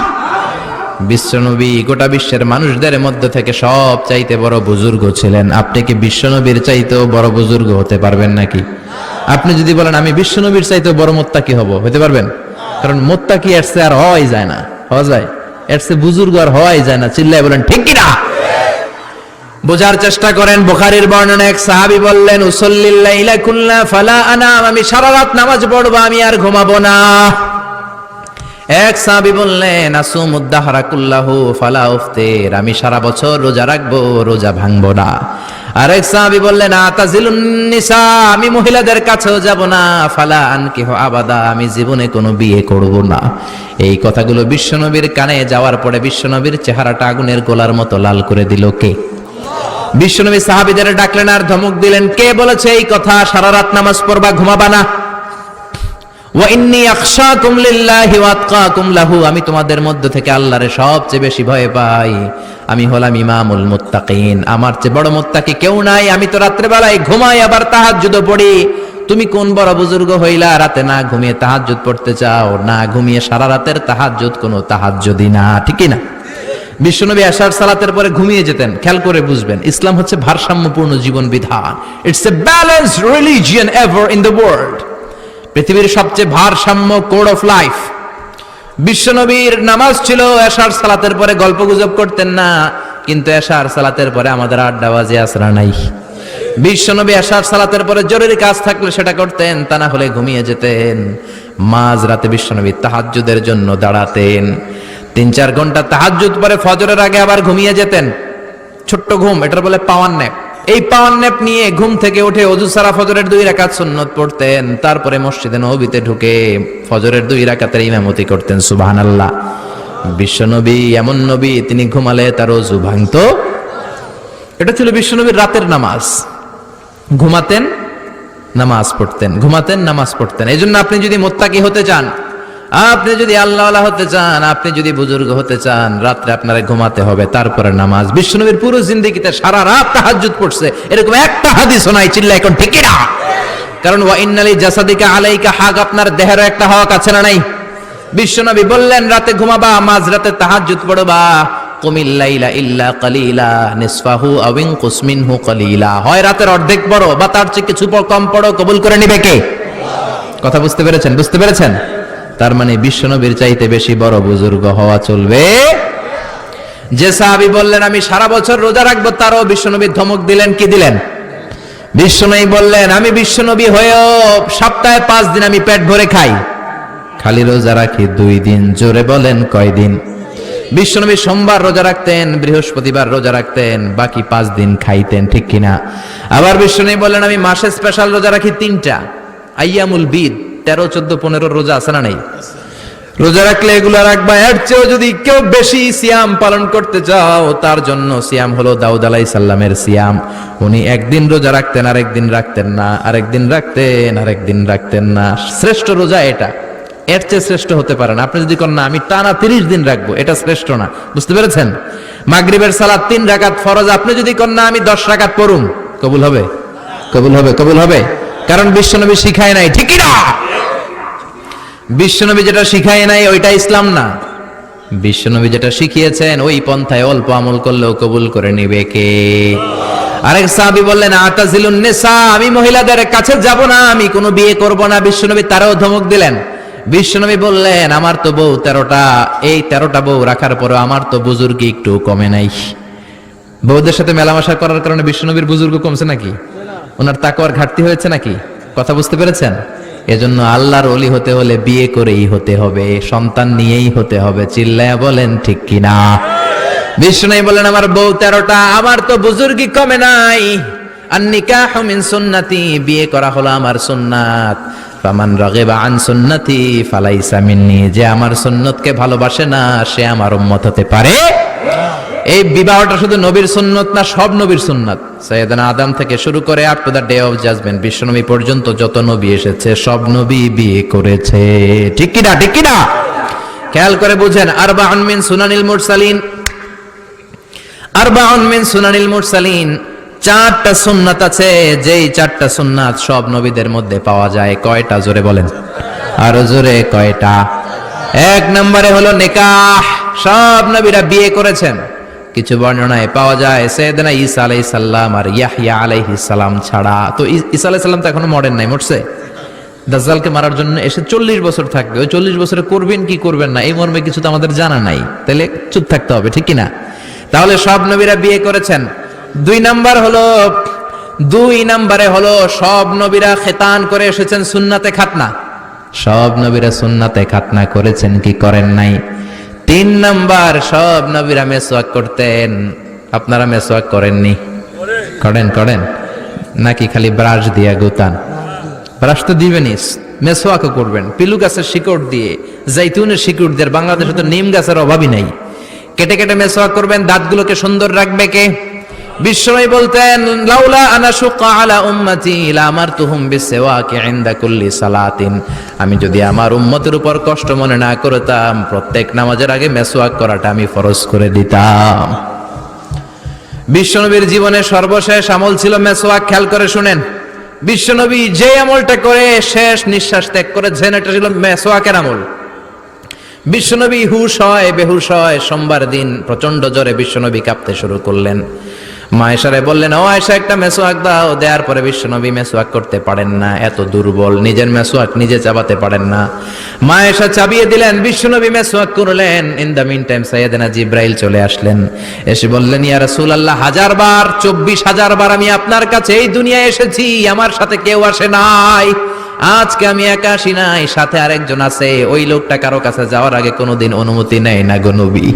বিশ্বনবী গোটা বিশ্বের মানুষদের মধ্যে থেকে সব চাইতে বড় বুজুর্গ ছিলেন। আপনি কি বিশ্বনবীর চাইতেও বড় বুজুর্গ হতে পারবেন নাকি? আপনি যদি বলেন আমি বিশ্বনবীর চাইতেও বড় মুত্তাকি হব, হতে পারবেন? কারণ মুত্তাকি এর চেয়ে আর হওয়াই যায় না, হওয়া যায়? এর চেয়ে বুজুর্গ আর হওয়াই যায় না। চিল্লায় বলেন ঠিক কি না? বোঝার চেষ্টা করেন। বুখারীর বর্ণনা, এক সাহাবী বললেন, উসাল্লিল লাইলা কুল্লা ফালা আনাম, আমি সারা রাত নামাজ পড়ব, আমি আর ঘুমাবো না। এক সাহাবী বললেন, আসুমুদ দাহরা কুল্লাহু ফালা উফতির, আমি সারা বছর রোজা রাখবো, রোজা ভাঙবো না। আরেক সাহাবী বললেন, আতাজিলুন নিসা, আমি মহিলাদের কাছেও যাব না, ফালা আনকিহু আবাদা, আমি জীবনে কোনো বিয়ে করব না। এই কথাগুলো বিশ্বনবীর কানে যাওয়ার পরে বিশ্বনবীর চেহারাটা আগুনের গোলার মতো লাল করে দিল কে? বিশ্বনবী সাহাবীদের ডাকলেন আর ধমক দিলেন, কে বলেছে এই কথা, সারা রাত নামাজ পড়বা, ঘুমাবা না? ওয়া ইন্নী আখশাকুম লিল্লাহি ওয়া আতকাকুম লাহু, আমি তোমাদের মধ্য থেকে আল্লাহরে সবচেয়ে বেশি ভয় পাই, আমি হলাম ইমামুল মুত্তাকিন, আমার চেয়ে বড় মুত্তাকি কেউ নাই। আমি তো রাত্রে বেলায় ঘুমাই, আবার তাহাজ্জুদও পড়ি। তুমি কোন বড় বুজুর্গ হইলা রাতে না ঘুমিয়ে তাহাজ্জুদ পড়তে চাও? না ঘুমিয়ে সারা রাতের তাহাজ্জুদ কোনো তাহাজ্জুদই না, ঠিক কি না? বিশ্বনবী এশার সালাতের পরে ঘুমিয়ে যেতেন। খেয়াল করে বুঝবেন, ইসলাম হচ্ছে ভারসাম্যপূর্ণ জীবন বিধান। It's a balanced religion ever in the world. পৃথিবীর সবচেয়ে ভারসাম্য কোড অফ লাইফ। বিশ্বনবীর নামাজ ছিল এশার সালাতের পরে, গল্পগুজব করতেন না, কিন্তু এশার সালাতের পরে আমাদের আড্ডাবাজি আসরা নাই। বিশ্বনবী এশার সালাতের পরে জরুরি কাজ থাকলে সেটা করতেন, তা না হলে ঘুমিয়ে যেতেন। মাঝ রাতে বিশ্বনবী তাহাজ্জুদের জন্য দাঁড়াতেন, 3-4 ঘন্টা তাহাজ্জুদ পরে ফজরের আগে আবার ঘুমিয়ে যেতেন। ছোট্ট ঘুম, এটার বলে পাওয়ার ন্যাপ। এই পাওয়ার ন্যাপ নিয়ে ঘুম থেকে উঠে ওযু সারা ফজরের 2 রাকাত সুন্নত পড়তেন, তারপরে মসজিদে নববীতে ঢুকে ফজরের 2 রাকাতের ইমামতি করতেন। সুবহানাল্লাহ। বিশ্বনবী এমন নবী, তিনি ঘুমালে তার ওযু ভাঙতো। এটা ছিল বিশ্বনবীর রাতের নামাজ। ঘুমাতেন, নামাজ পড়তেন, ঘুমাতেন, নামাজ পড়তেন। এই জন্য আপনি যদি মুত্তাকি হতে চান, আপনি যদি আল্লাহওয়ালা হতে চান, আপনি যদি বুজুর্গ হতে চান, রাত্রে আপনারা ঘুমাতে হবে, তারপরে নামাজ। বিশ্বনবীর পুরো জিন্দেগিতে সারা রাত তাহাজ্জুদ পড়ছে, এরকম একটা হাদিসও নাই। চিল্লা এখন ঠিক কি না? কারণ ওয়া ইন্নালি জাসাদিকা আলাইকা হাক, আপনার দেহেরও একটা হক আছে না নাই? বিশ্বনবী বললেন, রাতে ঘুমাবা, মাঝ রাতে তাহাজ্জুদ পড়বা। কুমিল লাইলা ইল্লা কালিলা নিসফাহু আও ইনকুস মিনহু কালিলা, হয় রাতের অর্ধেক পড়ো বা তার চেয়ে কিছু কম পড়ো, কবুল করে নিবে কে? কথা বুঝতে পেরেছেন? বুঝতে পেরেছেন? তার মানে বিশ্বনবীর চাইতে বেশি বড় বুজুর্গ হওয়া চলবে। যে সাহাবী বললেন আমি সারা বছর রোজা রাখবো, তারও বিশ্বনবী ধমক দিলেন। কি দিলেন? বিশ্বনবী বললেন, আমি বিশ্বনবী হয়েও সপ্তাহে 5 দিন আমি পেট ভরে খাই, খালি রোজা রাখি 2 দিন। জোরে বলেন কয়দিন? বিশ্বনবী সোমবার রোজা রাখতেন, বৃহস্পতিবার রোজা রাখতেন, বাকি 5 দিন খাইতেন, ঠিক কিনা? আবার বিশ্বনবী বললেন, আমি মাসে স্পেশাল রোজা রাখি 3টা, আইয়ামুল বিদ, 13, 14, 15 রোজা আছে না নাই? রোজা রাখলে এগুলো রাখবা। এর চেয়েও যদি কেউ বেশি সিয়াম পালন করতে চাও, তার জন্য সিয়াম হলো দাউদ আলাইহিস সালামের সিয়াম। উনি একদিন রোজা রাখতেন, আরেকদিন রাখতেন না, আরেকদিন রাখতেন, আরেকদিন রাখতেন না। শ্রেষ্ঠ রোজা এটা। এর চেয়ে শ্রেষ্ঠ হতে পারে না। আপনি যদি করেন না আমি টানা 30 দিন রাখবো, এটা শ্রেষ্ঠ না। বুঝতে পেরেছেন? মাগরিবের সালাত 3 রাকাত ফরজ, আপনি যদি করেন না আমি 10 রাকাত পড়ুম, কবুল হবে? কবুল হবে? কবুল হবে? কারণ বিশ্বনবী শিখায় নাই, ঠিক কি না? বিশ্বনবী যেটা শিখায় নাই ওইটা ইসলাম না। বিশ্বনবী যেটা শিখিয়েছেন ওই পন্থায় অল্প আমল করলেও কবুল করে নিবে কে? আরেক সাহাবী বললেন আতাজিলুন নিসা, আমি মহিলাদের কাছে যাব না, আমি কোনো বিয়ে করব না। বিশ্বনবী তারাও ধমক দিলেন। বিশ্বনবী বললেন আমার তো বউ 13টা, এই 13টা বউ রাখার পরে আমার তো বুজুর্গি একটু কমে নাই। বউদের সাথে মেলামেশা করার কারণে বিশ্বনবীর বুজুর্গ কমছে নাকি? ওনার তাকওয়ার ঘাটতি হয়েছে নাকি? কথা বুঝতে পেরেছেন? এজন্য আল্লাহর ওলি হতে হলে বিয়ে করেই হতে হবে, সন্তান নিয়েই হতে হবে। চিল্লায়া বলেন ঠিক কিনা? বিষ্ণু বলেন আমার বউ 13টা, আমার তো বুজুর্গি কমে নাই। আর নিকাহু মিন সুন্নতি, বিয়ে করা হলো আমার সুন্নাত। ফামান রাগিবা আন সুন্নতি ফালাইসা মিন্নি, যে আমার সুন্নতকে ভালোবাসে না সে আমার উম্মত হতে পারে। এই বিবাহটা শুধু নবীর সুন্নত না, সব নবীর সুন্নাত। সাইয়েদনা আদম থেকে শুরু করে up to the day of judgment, বিশ্বনবী পর্যন্ত যত নবী এসেছে সব নবী বিয়ে করেছে। ঠিক কি না? ঠিক কি না? খেয়াল করে বুঝেন। আরবাউন মিন সুনানিল মুরসালিন, আরবাউন মিন সুনানিল মুরসালিন, 4টা সুন্নাত আছে, যেই 4টা সুন্নাত সব নবীদের মধ্যে পাওয়া যায়। কয়টা? জোরে বলেন, আরো জোরে, কয়টা? 1 নম্বরে হলো নিকাহ, সব নবীরা বিয়ে করেছেন। কিছু বর্ণনায় পাওয়া যায় সাইয়েদনা ঈসা আলাইহিস সালাম আর ইয়াহইয়া আলাইহিস সালাম ছাড়া। তো ঈসা আলাইহিস সালাম তো এখনো মরেন নাই, মরছে? দাজ্জালকে মারার জন্য এসে 40 বছর থাকবে। ওই 40 বছরে করবেন কি করবেন না এই মর্মে কিছু তো আমাদের জানা নাই, তাহলে চুপ থাকতে হবে, ঠিক কি না? তাহলে সব নবীরা বিয়ে করেছেন। 2 নম্বরে হলো সব নবীরা খেতান করে এসেছেন, সুন্নাতে খাতনা। সব নবীরা সুন্নাতে খাতনা করেছেন কি করেন নাই? 3 নাম্বার, সব নবীরা মেসওয়াক করতেন। আপনারা মেসওয়াক করেননি? করেন নাকি খালি ব্রাশ দিয়ে গুতান? ব্রাশ তো দিবেনই, মেসওয়াকও করবেন। পিলু গাছের শিকড় দিয়ে, জাইতুনের শিকড় দিয়ে, বাংলাদেশে তো নিম গাছের অভাবই নাই, কেটে কেটে মেসওয়াক করবেন। দাঁতগুলোকে সুন্দর রাখবে কে? বিশ্বনবী বলতেন লাউলা আনা শুক্কা আলা উম্মতি লামারতুহুম বিসওয়াকি ইনদা কুল্লি সালাতিন, আমি যদি আমার উম্মতের উপর কষ্ট মনে না করতাম প্রত্যেক নামাজের আগে মেসওয়াক করাটা আমি ফরজ করে দিতাম। বিশ্বনবীর জীবনের সর্বশেষ আমল ছিল মেসওয়াক। খেয়াল করে শুনেন, বিশ্বনবী যে আমলটা করে শেষ নিঃশ্বাস ত্যাগ করেছেন এটা ছিল মেসওয়াকের আমল। বিশ্বনবী হুশ হয় বেহুশ হয়, সোমবার দিন প্রচন্ড জ্বরে বিশ্বনবী কাঁপতে শুরু করলেন। মা আয়েশারে বললেন ও আয়েশা একটা মেসওয়াক দাও। দেওয়ার পরে বিশ্বনবী মেসওয়াক করতে পারেন না, এত দুর্বল, নিজের মেসওয়াক নিজে চাবাতে পারেন না। মা আয়েশা চাবিয়ে দিলেন, বিশ্বনবী মেসওয়াক করলেন। ইন দ্য মিন টাইম সাইয়েদনা জিব্রাইল চলে আসলেন, এসে বললেন ইয়া রাসূলুল্লাহ 1000 বার 24,000 বার আমি আপনার কাছে এই দুনিয়ায় এসেছি, আমার সাথে কেউ আসে নাই। আজকে আমি একা আসি নাই, সাথে আরেকজন আছে। ওই লোকটা কারো কাছে যাওয়ার আগে কোনোদিন অনুমতি নেয় না গো নবী।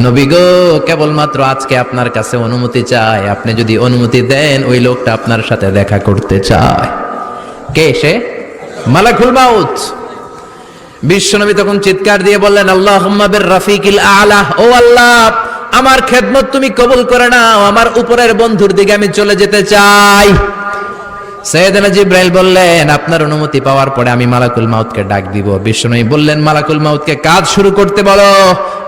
নবী গো কেবলমাত্র আজকে আপনার কাছে অনুমতি চায়, আপনি যদি অনুমতি দেন ওই লোকটা আপনার সাথে দেখা করতে চায়। কে সে? মালাকুল মাউত। বিশ্বনবী তখন চিৎকার দিয়ে বললেন আল্লাহুম্মা বির রাফিকিল আলা, ও আল্লাহ আমার খেদমত তুমি কবুল করে নাও, আমার উপরের বন্ধুর দিকে আমি চলে যেতে চাই। সাইয়েদনা জিব্রাইল বললেন আপনার অনুমতি পাওয়ার পরে আমি মালাকুল মাউতকে ডাক দিব। বিশ্বনবী বললেন মালাকুল মাউতকে কাজ শুরু করতে বলো।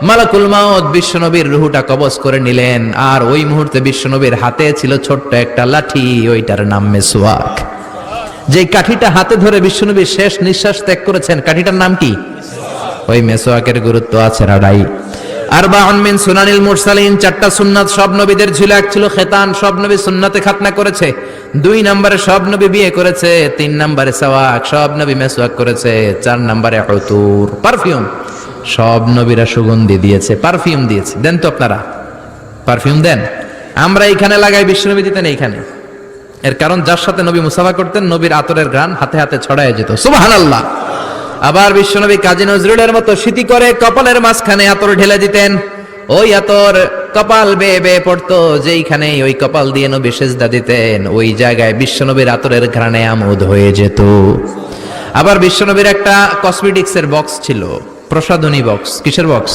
মালাকুল মাউত বিশ্বনবীর রূহটা কবজ করে নিলেন। আর ওই মুহূর্তে বিশ্বনবীর হাতে ছিল ছোট্ট একটা লাঠি, ওইটার নাম মেসওয়াক। যে কাঠিটা হাতে ধরে বিশ্বনবী শেষ নিঃশ্বাস ত্যাগ করেছেন, কাঠিটার নাম কি? ওই মেসওয়াকের গুরুত্ব আছে রাডাই। আরবাউন মিন সুনানিল মুরসালিন, 4টা সুন্নাত সব নবীদের ছিল। এক ছিল খেতান, সব নবী সুন্নাতে খাতনা করেছে। 2 নম্বরে সব নবী বিয়ে করেছে। 3 নম্বরে সাওয়াক, সব নবী মেসওয়াক করেছে। 4 নম্বরে উতুর, পারফিউম, সব নবীরা সুগন্ধি দিয়েছে, পারফিউম দিয়েছে। দেন তো আপনারা পারফিউম দেন? আমরা এইখানে লাগাই, বিশ্বনবী দিতেন এইখানে। এর কারণ যার সাথে নবী মুসাফা করতেন নবীর আতরের ঘ্রাণ হাতে হাতে ছড়ায় যেত। সুবহানাল্লাহ। আবার বিশ্বনবী কাজী নজরুলের মতো স্মৃতি করে কপালের মাঝখানে আতর ঢেলে দিতেন। ওই আতর কপাল বেয়ে বেয়ে পড়তো, যেইখানে ওই কপাল দিয়ে নবী সেজদা দিতেন ওই জায়গায় বিশ্বনবীর আতরের ঘ্রাণে আমোদ হয়ে যেত। আবার বিশ্বনবীর একটা কসমেটিক্সের বক্স ছিল, প্রসাধনী বক্স। কিসের বক্স?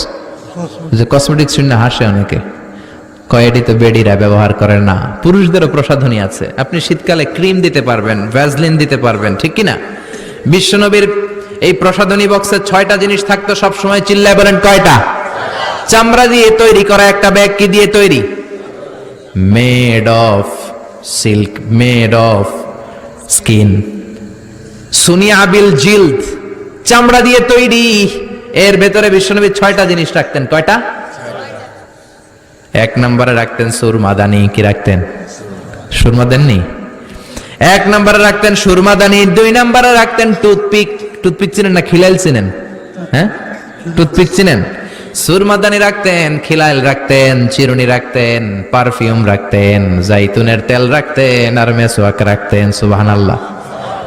যে কসমেটিক্স শুনে হাসে অনেকে, কয়েডি তো বেডিরা ব্যবহার করে না। পুরুষদেরও প্রসাধনী আছে, আপনি শীতকালে ক্রিম দিতে পারবেন, ভ্যাসলিন দিতে পারবেন, ঠিক কিনা? বিশ্বনবীর এই প্রসাধনী বক্সে 6টা জিনিস থাকতো, সব সময় চিল্লায় বলেন কয়টা? চামড়া দিয়ে তৈরি করা একটা ব্যাগ কি দিয়ে তৈরি? Made of silk, made of skin, সুনিয়া বিল জিলদ, চামড়া দিয়ে তৈরি। এর ভেতরে বিশ্বনবী 6টা জিনিস রাখতেন। কয়টা? 1 নম্বরে রাখতেন সুরমাদানি। কি রাখতেন? সুরমা দেননি? 1 নম্বরে রাখতেন সুরমাদানি, 2 নম্বরে রাখতেন টুথপিক। টুথপিক চিনেন না খিলাইল চিনেন? হ্যাঁ, টুথপিক চিনেন? সুরমাদানি রাখতেন, খিলাইল রাখতেন, চিরুনি রাখতেন, পারফিউম রাখতেন, জাইতুনের তেল রাখতেন, আর মেসওয়াক রাখতেন। সুবহানাল্লাহ।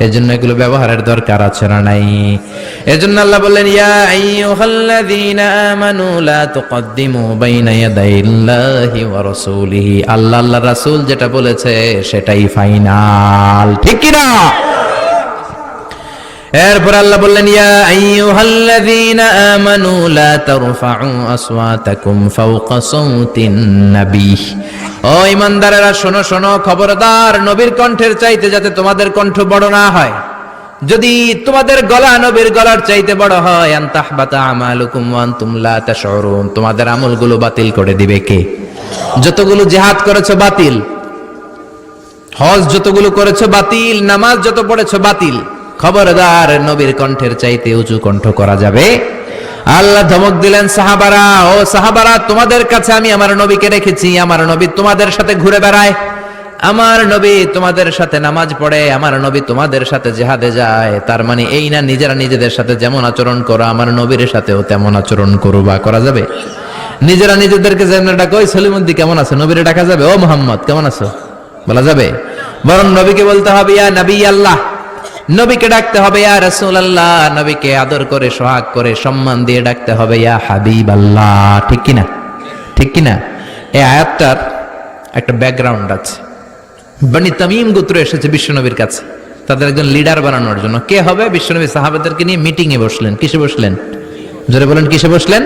এজন্য এগুলো ব্যবহারের দরকার আছে না নাই? এজন্য আল্লাহ বললেন, ইয়া আইয়ুহাল্লাযীনা আমানু লা তুকদ্দিমু বাইনা ইয়াদাইল্লাহি ওয়া রাসূলিহি। আল্লাহ আল্লাহর রাসূল যেটা বলেছে সেটাই ফাইনাল, ঠিক কি না? এরপর আল্লাহ বললেন, ইয়া আইয়ুহাল্লাযীনা আমানু লা তারফাউ আসওয়াতাকুম ফাওকা সাওতিন নবী। ও ঈমানদারেরা শোনো শোনো, খবরদার, নবীর কণ্ঠের চাইতে যাতে তোমাদের কণ্ঠ বড় না হয়। যদি তোমাদের গলা নবীর গলার চাইতে বড় হয়, আনতাহবাতা আমালুকুম ওয়া আনতুম লা তাশউরুন, তোমাদের আমলগুলো বাতিল করে দিবে কে? যতগুলো জিহাদ করেছো বাতিল, হজ যতগুলো করেছো বাতিল, নামাজ যত পড়েছো বাতিল। খবরদার, নবীর কণ্ঠের চাইতে উঁচু কণ্ঠ করা যাবে। আল্লাহ ধমক দিলেন, সাহাবারা, ও সাহাবারা, তোমাদের কাছে আমি আমার নবীকে রেখেছি। আমার নবী তোমাদের সাথে ঘুরে বেড়ায়, আমার নবী তোমাদের সাথে নামাজ পড়ে, আমার নবী তোমাদের সাথে জিহাদে যায়। তার মানে এই না নিজেরা নিজেদের সাথে যেমন আচরণ করো, আমার নবীর সাথেও তেমন আচরণ করো। বা করা যাবে? নিজেরা নিজেদেরকে যেমন ডাকো, ওই সলিমুদ্দি কেমন আছো, নবীরে ডাকা যাবে? ও মোহাম্মদ কেমন আছো বলা যাবে? বরং নবীকে বলতে হবে, ইয়া নবী আল্লাহ। নবীকে ডাকতে হবে ইয়া রাসূলুল্লাহ। নবীকে আদর করে, সোহাগ করে, সম্মান দিয়ে ডাকতে হবে ইয়া হাবিবাল্লাহ। ঠিক কিনা? ঠিক কিনা? এই আয়াতটার একটা ব্যাকগ্রাউন্ড আছে। বনি তামিম গোত্র এসেছে বিশ্বনবীর কাছে তাদের একজন লিডার বানানোর জন্য। কে হবে? বিশ্বনবী সাহাবাদেরকে নিয়ে মিটিং এ বসলেন। কিসে বসলেন? জোরে বলেন, কিসে বসলেন?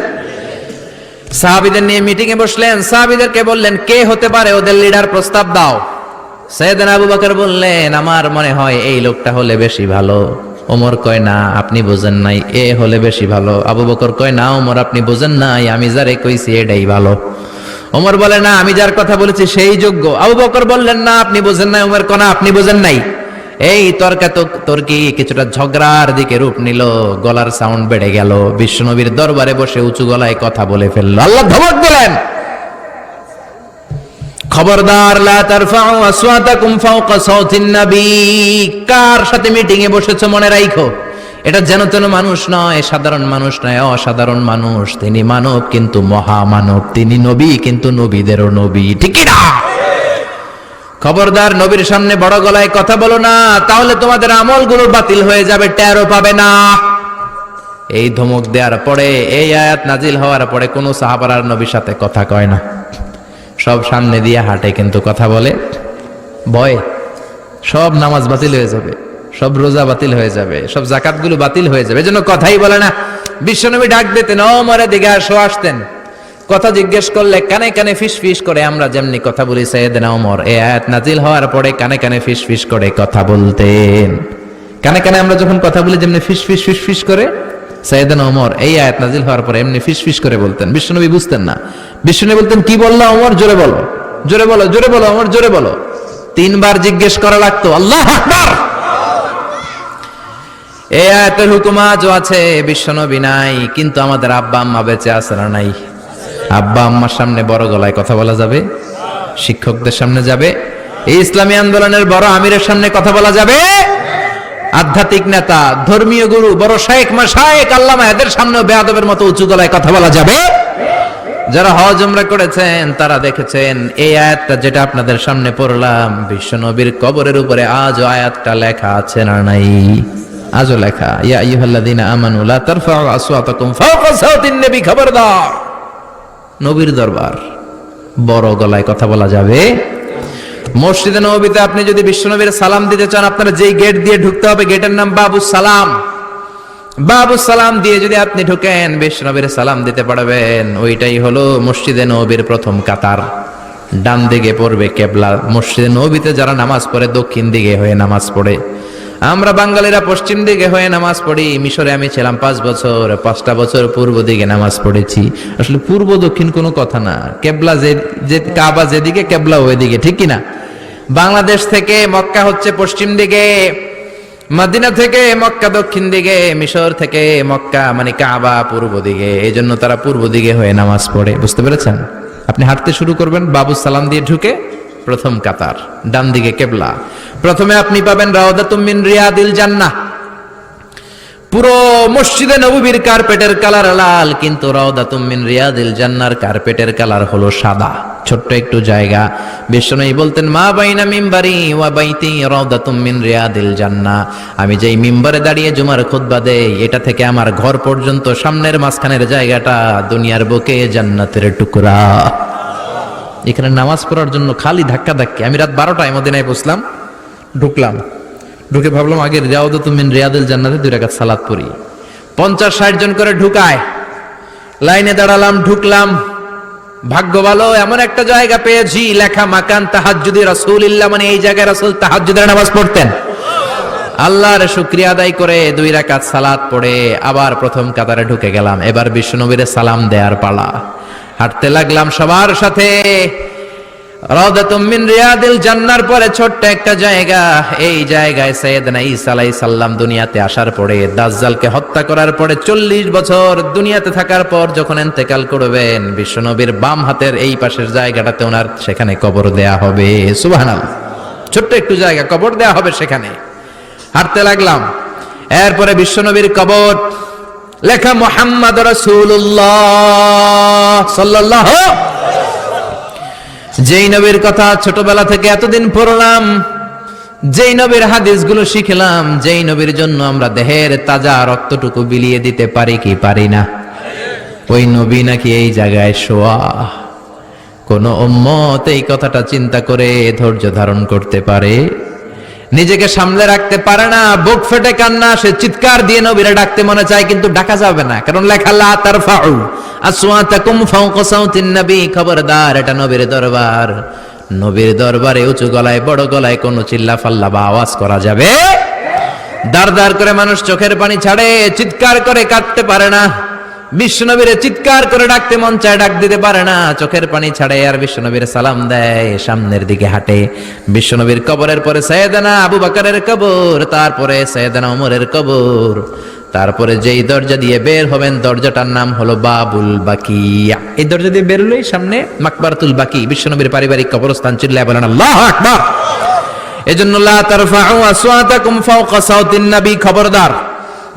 সাহাবীদের নিয়ে মিটিং এ বসলেন। সাহাবীদেরকে বললেন, কে হতে পারে ওদের লিডার, প্রস্তাব দাও। সাইয়েদনা আবু বকর বললেন, আমার মনে হয় এই লোকটা হলে বেশি ভালো। ওমর কয়, না আপনি বোঝেন নাই, এ হলে বেশি ভালো। আবু বকর কয়, না ওমর আপনি বোঝেন নাই, আমি যারে কইছি এটাই ভালো। ওমর বলে, না আমি যার কথা বলেছি সেই যোগ্য। আবু বকর বললেন, না আপনি বোঝেন নাই। ওমর কয়, না আপনি বোঝেন নাই। এই তর্কি কিছুটা ঝগড়ার দিকে রূপ নিল, গলার সাউন্ড বেড়ে গেল। বিশ্বনবীর দরবারে বসে উঁচু গলায় কথা বলে ফেলল। আল্লাহ ধমক দিলেন, খবরদার, লা তারফাউ আসওয়াতাকুম ফাওকা সাওতিন নবী। কার সাথে মিটিং এ বসেছো মনে রাখো, এটা যেন তেন মানুষ নয়, সাধারণ মানুষ নয়, অসাধারণ মানুষ। তিনি মানব কিন্তু মহামানব, তিনি নবী কিন্তু নবীদেরও নবী। ঠিক কি না? খবরদার, নবীর সামনে বড় গলায় কথা বলো না, তাহলে তোমাদের আমলগুলো বাতিল হয়ে যাবে, টেরও পাবে না। এই ধমক দেওয়ার পরে, এই আয়াত নাজিল হওয়ার পরে কোন সাহাবারা নবীর সাথে কথা কয় না, সব সামনে দিয়ে হাঁটে, কিন্তু কথা বলে ভয়ে। সব নামাজ বাতিল হয়ে যাবে, সব রোজা বাতিল হয়ে যাবে, সব যাকাতগুলো বাতিল হয়ে যাবে, এজন্য কথাই বলে না। বিশ্বনবী ডাক দিতেন, ওমরের দিকে আসো, আসতেন। কথা জিজ্ঞেস করলে কানে কানে ফিস ফিস করে, আমরা যেমনি কথা বলি সাইয়েদনা ওমর এই আয়াত নাজিল হওয়ার পরে কানে কানে ফিস ফিস করে কথা বলতেন। কানে কানে আমরা যখন কথা বলি যেমনি ফিস ফিস ফিস ফিস করে, সাইয়েদনা ওমর এই আয়াত নাজিল হওয়ার পরে এমনি ফিস ফিস করে বলতেন। বিশ্বনবী বুঝতেন না। বিশ্বনবী বলতেন, কি বললা ওমর? জোরে বলো, জোরে বলো, জোরে বলো ওমর, জোরে বলো। 3 বার জিজ্ঞেস করা লাগতো। আল্লাহু আকবার। এই আয়াতের হুকুম আজও আছে, বিশ্বনবী নাই, কিন্তু আমাদের আব্বা আম্মা বেঁচে আছে না নাই? আব্বা আম্মার সামনে বড় গলায় কথা বলা যাবে? শিক্ষকদের সামনে যাবে? এই ইসলামী আন্দোলনের বড় আমিরের সামনে কথা বলা যাবে? আধ্যাত্মিক নেতা, ধর্মীয় গুরু, বড় শায়েখ, মাশায়েখ, আল্লামা, এদের সামনেও বেয়াদবের মতো উঁচু গলায় কথা বলা যাবে? যারা হজ উমরা করেছেন তারা দেখেছেন এই আয়াতটা যেটা আপনাদের সামনে পড়লাম, বিশ্বনবীর কবরের উপরে আজও আয়াতটা লেখা আছে না নাই? আজও লেখা, ইয়া আইয়ুহাল্লাযীনা আমানু লা তারফাউ আসওয়াতাকুম ফাওকা সাওতিন নবী। খবরদার, নবীর দরবার, বড় গলায় কথা বলা যাবে? মসজিদে নববীতে আপনি যদি বিশ্বনবীর সালাম দিতে চান, আপনারা যেই গেট দিয়ে ঢুকতে হবে, গেটের নাম বাবুস সালাম। বাবুস সালাম দিয়ে যদি আপনি ঢুকেন, বিশ্বনবীর সালাম দিতে পারবেন। ওইটাই হলো মসজিদে নববীর প্রথম কাতার। ডান দিকে পড়বে কিবলা। মসজিদে নববীতে যারা নামাজ পড়ে দক্ষিণ দিকে হয়ে নামাজ পড়ে, আমরা বাঙালিরা পশ্চিম দিকে হয়ে নামাজ পড়ি। মিশরে আমি ছিলাম 5 বছর, 5টা বছর পূর্ব দিকে নামাজ পড়েছি। আসলে পূর্ব দক্ষিণ কোনো কথা না, কেবলা যে কাবা যেদিকে কেবলা ওইদিকে, ঠিক কিনা? বাংলাদেশ থেকে মক্কা হচ্ছে পশ্চিম দিকে, মদিনা থেকে মক্কা দক্ষিণ দিকে, মিশর থেকে মক্কা মানে কাবা পূর্ব দিকে। এই জন্য তারা পূর্ব দিকে হয়ে নামাজ পড়ে। বুঝতে পেরেছেন? আপনি হাঁটতে শুরু করবেন, বাবু সালাম দিয়ে ঢুকে প্রথম কাতার, ডান দিকে কেবলা। প্রথমে আপনি পাবেন রাউদাতুম মিন রিয়াদিল জান্নাহ। পুরো মসজিদে নববীর কার্পেটের কালার লাল, কিন্তু রাউদাতুম মিন রিয়াদিল জান্নাহর কার্পেটের কালার হলো সাদা। ছোট্ট একটু জায়গা। বিশ্বনবী বলতেন, মা বাইনা মিম্বারি ওয়া বাইতি রাউদাতুম মিন রিয়াদিল জান্নাহ। আমি যেই মিম্বারে দাঁড়িয়ে জুমার খুতবা দেই, এটা থেকে আমার ঘর পর্যন্ত সামনের মাঝখানের জায়গাটা দুনিয়ার বুকে জান্নাতের টুকরা। এখানে নামাজ পড়ার জন্য খালি ধাক্কা ধাক্কি। আমি রাত 12টায় মদিনায় পৌঁছলাম, ঢুকলাম, ঢুকে ভাবলাম আগে রিয়াদাতুম মিন রিয়াদিল জান্নাতে 2 রাকাত সালাত পড়ি। 50-60 জন করে ঢুকায়, লাইনে দাঁড়ালাম, ঢুকলাম। ভাগ্য ভালো, এমন একটা জায়গা পেয়েছি লেখা মাকান তাহাজ্জুদি রাসূলুল্লাহ, মানে এই জায়গায় রাসূল তাহাজ্জুদের নামাজ পড়তেন। আল্লাহর শুকরিয়া আদায় করে 2 রাকাত সালাত পড়ে আবার প্রথম কাতারে ঢুকে গেলাম। এবার বিশ্বনবীর সালাম দেওয়ার পালা। হাঁটতে লাগলাম সবার সাথে। রাউদাতুম মিন রিয়াদিল জান্নাহর পরে ছোট্ট একটা জায়গা, এই জায়গায় সাইয়েদনা ঈসা আলাইহিস সালাম দুনিয়াতে আসার পরে, দাজ্জালকে হত্যা করার পরে 40 বছর দুনিয়াতে থাকার পর যখন ইন্তেকাল করবেন, বিশ্বনবীর বাম হাতের এই পাশের জায়গাটাতে ওনার সেখানে কবর দেয়া হবে। সুবহানাল্লাহ। ছোট্ট একটু জায়গা, কবর দেয়া হবে সেখানে। হাঁটতে লাগলাম, এরপরে বিশ্বনবীর কবর, লেখা মুহাম্মদ রাসূলুল্লাহ সাল্লাল্লাহু। যেই নবীর কথা ছোটবেলা থেকে এতদিন পড়লাম, যেই নবীর হাদিসগুলো শিখলাম, যেই নবীর জন্য আমরা দেহের তাজা রক্তটুকু বিলিয়ে দিতে পারি কি পারি না, ওই নবী নাকি এই জায়গায় শোয়া। কোন উম্মত এই কথাটা চিন্তা করে ধৈর্য ধারণ করতে পারে? নিজেকে সামলে রাখতে পারে না, বুক ফেটে কান্না আসে, চিৎকার দিয়ে নবীরে ডাকতে মনে চায়, কিন্তু ডাকা যাবে না, কারণ লেখা লা তারফাউ আসওয়াতাকুম ফাওকা সাউতিন নবী। খবরদার, এটা নবীর দরবার। নবীর দরবারে উঁচু গলায় বড় গলায় কোনো চিল্লা ফাল্লা বা আওয়াজ করা যাবে? দাঁড় দাঁড় করে মানুষ চোখের পানি ছাড়ে, চিৎকার করে কাঁদতে পারে না। বিশ্বনবীরে চিৎকার করে ডাকতে মন চায়, ডাক দিতে পারে না, চোখের পানি ছাড়ে। আর বিশ্বনবীর সালাম দেয়, সামনের দিকে হাঁটে। বিশ্বনবীর কবরের পরে সাইয়েদনা আবু বকরের কবর, তারপরে সাইয়েদনা ওমরের কবর, তারপরে যেই দরজা দিয়ে বের হবেন দরজাটার নাম হলো বাবুল বাকিয়া। এই দরজা দিয়ে বের হলেই সামনে মাকবারাতুল বাকি, বিশ্বনবীর পারিবারিক কবরস্থান। চিল্লায় বলেন আল্লাহু আকবার। এজন্য লা তারফাউ আসওয়াতাকুম ফাওকা সাউতিন নবী। খবরদার,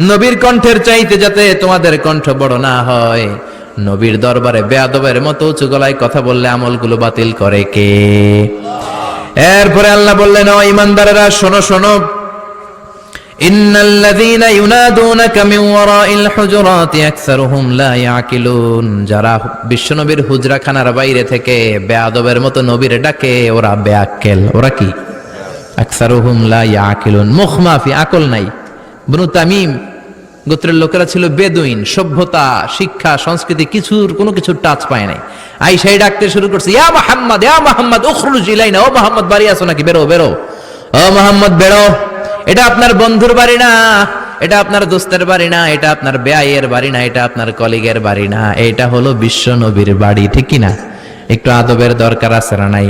নবীর কণ্ঠের চাইতে যাতে তোমাদের কণ্ঠ বড় না হয়। নবীর দরবারে বেয়াদবের মতো উঁচু গলায় কথা বললে আমলগুলো বাতিল করে কে? এরপরে আল্লাহ বললেন, ও ঈমানদারেরা শোনো শোনো, ইন্নাল্লাযীনা ইউনাদুনাকা মিন ওয়ারাইল হুজুরাতি আকসারুহুম লা ইয়াকিলুন। যারা বিশ্বনবীর হুজরাখানার বাইরে থেকে বেয়াদবের মতো নবীর ডাকে, ওরা বেআক্কেল। ওরা কি? আকসারুহুম লা ইয়াকিলুন, মুখ মাফি, আকল নাই। বনু তামিম গোত্রের লোকেরা ছিল বেদুইন, সভ্যতা, শিক্ষা, সংস্কৃতি কোনো কিছুর টাচ পায় নাই। আইসাই ডাকতে শুরু করছে, ইয়া মুহাম্মদ, ইয়া মুহাম্মদ উখরুজ ইলাইনা। ও মুহাম্মদ, বাড়ি আছো নাকি? বেরো বেরো। ও মুহাম্মদ বেরো। এটা আপনার বন্ধুর বাড়ি না, এটা আপনার দোস্তের বাড়ি না, এটা আপনার বেয়াইয়ের বাড়ি না, এটা আপনার কলিগের বাড়ি না, এটা হলো বিশ্ব নবীর বাড়ি। ঠিক কিনা? একটু আদবের দরকার আছে না নাই?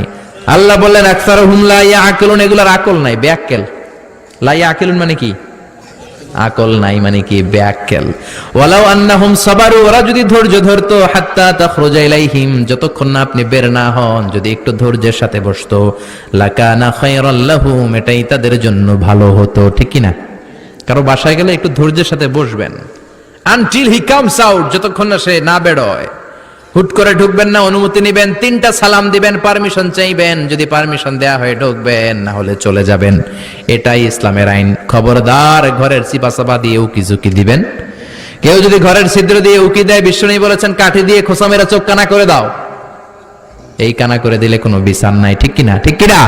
আল্লাহ বললেন আকসারুহুম লা ইয়াকিলুন, এগুলোর আকল নাই, বেআক্কেল। লা ইয়াকিলুন মানে কি? আকল নাই মানে কি? বেআক্কেল। ওয়ালাউ আন্নাহুম সাবারু, ওরা যদি ধৈর্য ধরতো, হাত্তা তাখরুজা ইলাইহিম, যতক্ষণ না আপনি বের না হন, যদি একটু ধৈর্যের সাথে বসতো, লাকানা খায়রাল লাহুম, এটাই তাদের জন্য ভালো হতো। ঠিক কি না? কারো বাসায় গেলে একটু ধৈর্যের সাথে বসবেন, আনটিল হি কামস আউট, যতক্ষণ না সে না বেরোয়। হুট করে ঢুকবেন না, অনুমতি নেবেন, 3টা সালাম দিবেন, পারমিশন চাইবেন, যদি পারমিশন দেয়া হয় ঢুকবেন, না হলে চলে যাবেন। এটাই ইসলামের আইন। খবরদার, ঘরের চিপাচাপা দিয়ে উকি ঝুঁকি দিবেন। কেউ যদি ঘরের ছিদ্র দিয়ে উকি দেয়, বিশ্বনবী বলেছেন কাঠি দিয়ে খোঁচা মেরে চোখ কানা করে দাও। এই কানা করে দিলে কোনো বিচার নাই। ঠিক কিনা? ঠিক কিনা?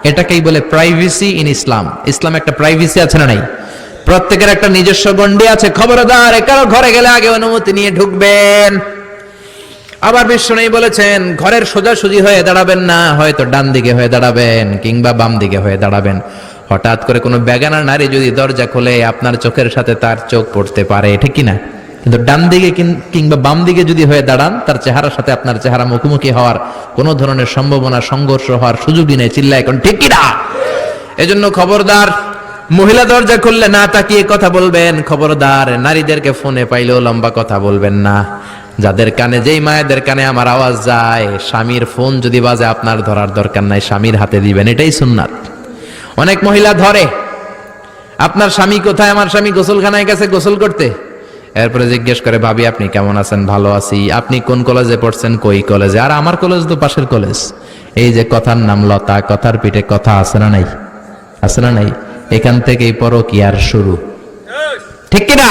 এটাকেই বলে প্রাইভেসি ইন ইসলাম। ইসলাম একটা প্রাইভেসি আছে না নাই? প্রত্যেকের একটা নিজস্ব গণ্ডি আছে। খবরদার, কারো ঘরে গেলে আগে অনুমতি নিয়ে ঢুকবেন। আবার বিশ্বনবী বলেছেন ঘরের সোজাসুজি হয়ে দাঁড়াবেন না, হয়তো ডান দিকে হয়ে দাঁড়াবেন কিংবা বাম দিকে হয়ে দাঁড়াবেন। হঠাৎ করে কোনো বেগানা নারী যদি দরজা খোলে আপনার চোখের সাথে তার চোখ পড়তে পারে, ঠিক কিনা? কিন্তু ডান দিকে কিংবা বাম দিকে যদি হয়ে দাঁড়ান, তার চেহারার সাথে আপনার চেহারা মুখোমুখি হওয়ার কোনো ধরনের সম্ভাবনা, সংঘর্ষ হওয়ার সুযোগই নেই। চিল্লায় এখন ঠিক কিনা? এজন্য খবরদার, মহিলা দরজা খুললে না তাকিয়ে কথা বলবেন। খবরদার, নারীদেরকে ফোনে পাইলেও লম্বা কথা বলবেন না। যাদের কানে, যেই মায়েদের কানে আমার আওয়াজ যায়, স্বামীর ফোন যদি বাজে আপনার ধরার দরকার নাই, স্বামীর হাতে দিবেন, এটাই সুন্নাত। অনেক মহিলা ধরে, আপনার স্বামী কোথায়? আমার স্বামী গোসলখানায় গেছে গোসল করতে। এরপরে জিজ্ঞেস করে, ভাবি আপনি কেমন আছেন? ভালো আছি। আপনি কোন কলেজে পড়ছেন? কই কলেজে? আর আমার কলেজ তো পাশের কলেজ। এই যে কথার নাম লতা, কথার পিঠে কথা আছে না নাই? আছে না নাই? এখান থেকেই পরকীয়ার শুরু, ঠিক কিনা?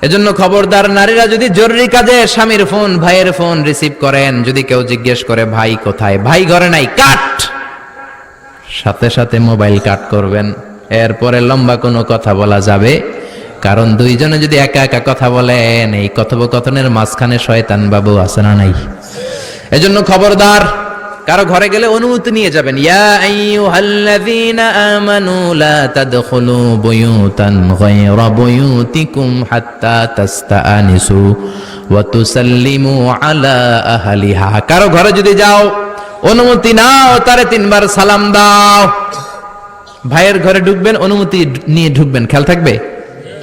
এজন্য খবরদার, নারীরা যদি জরুরি কাজে স্বামীর ফোন, ভাইয়ের ফোন রিসিভ করেন, যদি কেউ জিজ্ঞেস করে ভাই কোথায়, ভাই ঘরে নাই, কাট, সাথে সাথে মোবাইল কাট করবেন। এরপরে লম্বা কোনো কথা বলা যাবে, কারণ দুইজনে যদি একা একা কথা বলেন, এই কথোপকথনের মাঝখানে শয়তান বাবু আছে না নাই? এজন্য খবরদার, কারো ঘরে গেলে অনুমতি নিয়ে যাবেন। ইয়া আইয়ুহাল্লাযীনা আমানু লা তাদখুলু বুয়ুতান গায়রা বুয়ুতিকুম হাত্তা তাস্তাআনিসু ওয়া তুসাল্লিমু আলা আহলিহা। কারো ঘরে যদি যাও, অনুমতি নাও, তারে 3 বার সালাম দাও। ভাইয়ের ঘরে ঢুকবেন, অনুমতি নিয়ে ঢুকবেন। খেয়াল থাকবে?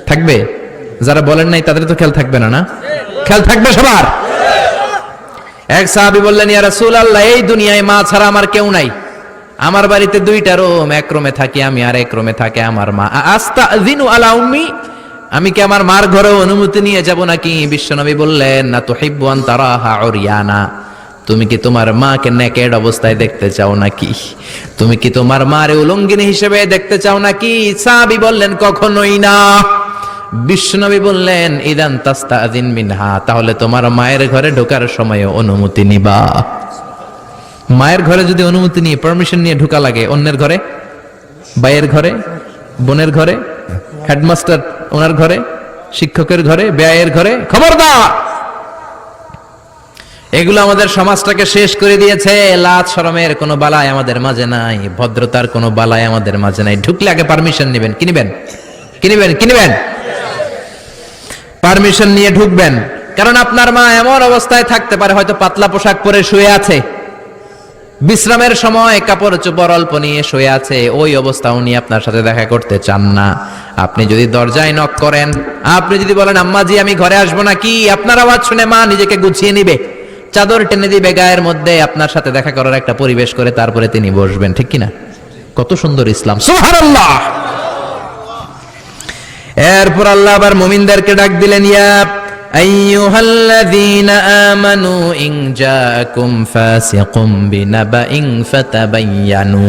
থাকবে? যারা বলেন নাই তাদের তো খেয়াল থাকবে না? না, খেয়াল থাকবে সবার। এক সাহাবী বললেন, ইয়া রাসূলুল্লাহ, এই দুনিয়ায় মা ছাড়া আমার কেউ নাই। আমার বাড়িতে 2টা রুম, এক রুমে থাকি আমি, আর এক রুমে থাকে আমার মা। আস্তাযিনু আলা উম্মি, আমি কি আমার মার ঘরে অনুমতি নিয়ে যাব নাকি? বিশ্বনবী বললেন, না তুহিব্বু আন তারাহা উরিয়ানা, তুমি কি তোমার মাকে নেকেড অবস্থায় দেখতে চাও নাকি? তুমি কি তোমার মারে উলঙ্গিনী হিসেবে দেখতে চাও নাকি? সাহাবী বললেন, কখনোই না। বিশ্বনবী বললেন, ইদান তাস্তাযিন মিনহা, তাহলে তোমার মায়ের ঘরে ঢোকার সময় অনুমতি নিবা। মায়ের ঘরে যদি অনুমতি নিয়ে, পারমিশন নিয়ে ঢোকা লাগে, অন্যের ঘরে, ভাইয়ের ঘরে, বোনের ঘরে, হেডমাস্টার ওনার ঘরে, শিক্ষকের ঘরে, বেয়ায়ের ঘরে, খবরদার। এগুলো আমাদের সমাজটাকে শেষ করে দিয়েছে। লাজ শরমের কোনো বালাই আমাদের মাঝে নাই, ভদ্রতার কোনো বালাই আমাদের মাঝে নাই। ঢুকলে আগে পারমিশন নেবেন। কি নেবেন? কি নেবেন? কি নেবেন? পারমিশন নিয়ে ঢুকবেন। কারণ আপনার মা এমন অবস্থায় থাকতে পারে, হয়তো পাতলা পোশাক পরে শুয়ে আছে, বিশ্রামের সময় কাপড় চোপড় অল্প নিয়ে শুয়ে আছে, ওই অবস্থা উনি আপনার সাথে দেখা করতে চান না। আপনি যদি দরজায় নক করেন, আপনি যদি বলেন, আম্মাজি আমি ঘরে আসবো নাকি, আপনার আওয়াজ শুনে মা নিজেকে গুছিয়ে নিবে, চাদর টেনে দিবে গায়ের মধ্যে, আপনার সাথে দেখা করার একটা পরিবেশ করে তারপরে তিনি বসবেন, ঠিক কিনা? কত সুন্দর ইসলাম, সুবহানাল্লাহ। এরপর আল্লাহ আবার মুমিনদেরকে ডাক দিলেন, ইয়া আইয়ুহাল্লাযীনা আমানু ইন জাআকুম ফাসিকুম বিনাবাইন ফাতাবায়ানু,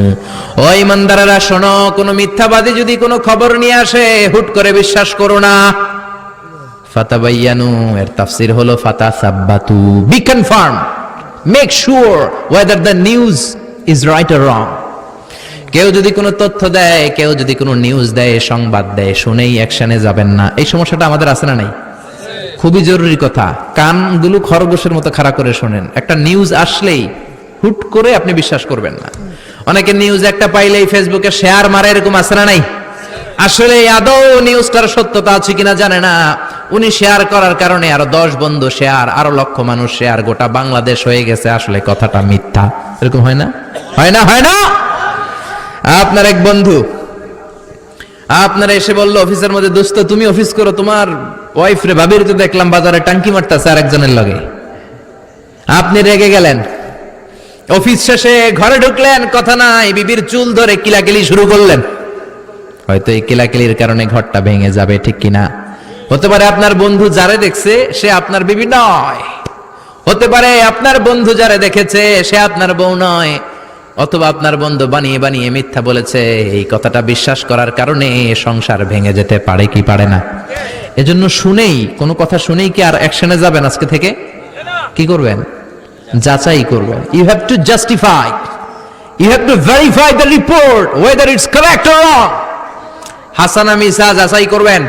ও ঈমানদাররা শোনো, কোনো মিথ্যাবাদী যদি কোনো খবর নিয়ে আসে, হুট করে বিশ্বাস করো না। ফাতাবায়ানু এর তাফসীর হলো ফাতাসাব্বাতু, be confirm, make sure whether the news is right or wrong. কেউ যদি কোনো তথ্য দেয়, কেউ যদি কোনো নিউজ দেয়, সংবাদ দেয়, শুনেই অ্যাকশনে যাবেন না। এই সমস্যাটা আমাদের আছে না নাই? খুবই জরুরি কথা, কানগুলো খরগোশের মতো খাড়া করে শোনেন। একটা নিউজ আসলেই হুট করে আপনি বিশ্বাস করবেন না। অনেকে নিউজ একটা পাইলেই ফেসবুকে শেয়ার মারে, এরকম আছে না নাই? আসলে আদৌ নিউজটার সত্যতা আছে কিনা জানে না, উনি শেয়ার করার কারণে আরো 10 বন্ধু শেয়ার, আরো লক্ষ মানুষ শেয়ার, গোটা বাংলাদেশ হয়ে গেছে আসলে কথাটা মিথ্যা। এরকম হয় না? হয় না? হয় না? আপনার এক বন্ধু আপনারা এসে বললো অফিসের মধ্যে, দোস্ত তুমি অফিস করো, তোমার ওয়াইফ রে, ভাবির তো দেখলাম বাজারে টাঙ্কি মারতেছে আরেকজনের লগে। আপনি রেগে গেলেন, অফিস শেষে ঘরে ঢুকলেন, কথা নাই, বিবির চুল ধরে কিলাকিলি শুরু করলেন। হয়তো এই কিলাকিলির কারণে ঘরটা ভেঙে যাবে, ঠিক কিনা? হতে পারে আপনার বন্ধু যারে দেখছে সে আপনার বিবি নয়, হতে পারে আপনার বন্ধু যারে দেখেছে সে আপনার বউ নয়, অথবা আপনার বন্ধু বানিয়ে বানিয়ে মিথ্যা বলেছে। এই কথাটা বিশ্বাস করার কারণে সংসার ভেঙে যেতে পারে কি পারে না? এজন্য শুনেই, কোনো কথা শুনেই কি আর অ্যাকশনে যাবেন আজকে থেকে? কি করবেন? যাচাই করবেন। You have to justify, you have to verify the report whether it's correct or wrong. হাসানা মিসা যাচাই করবেন।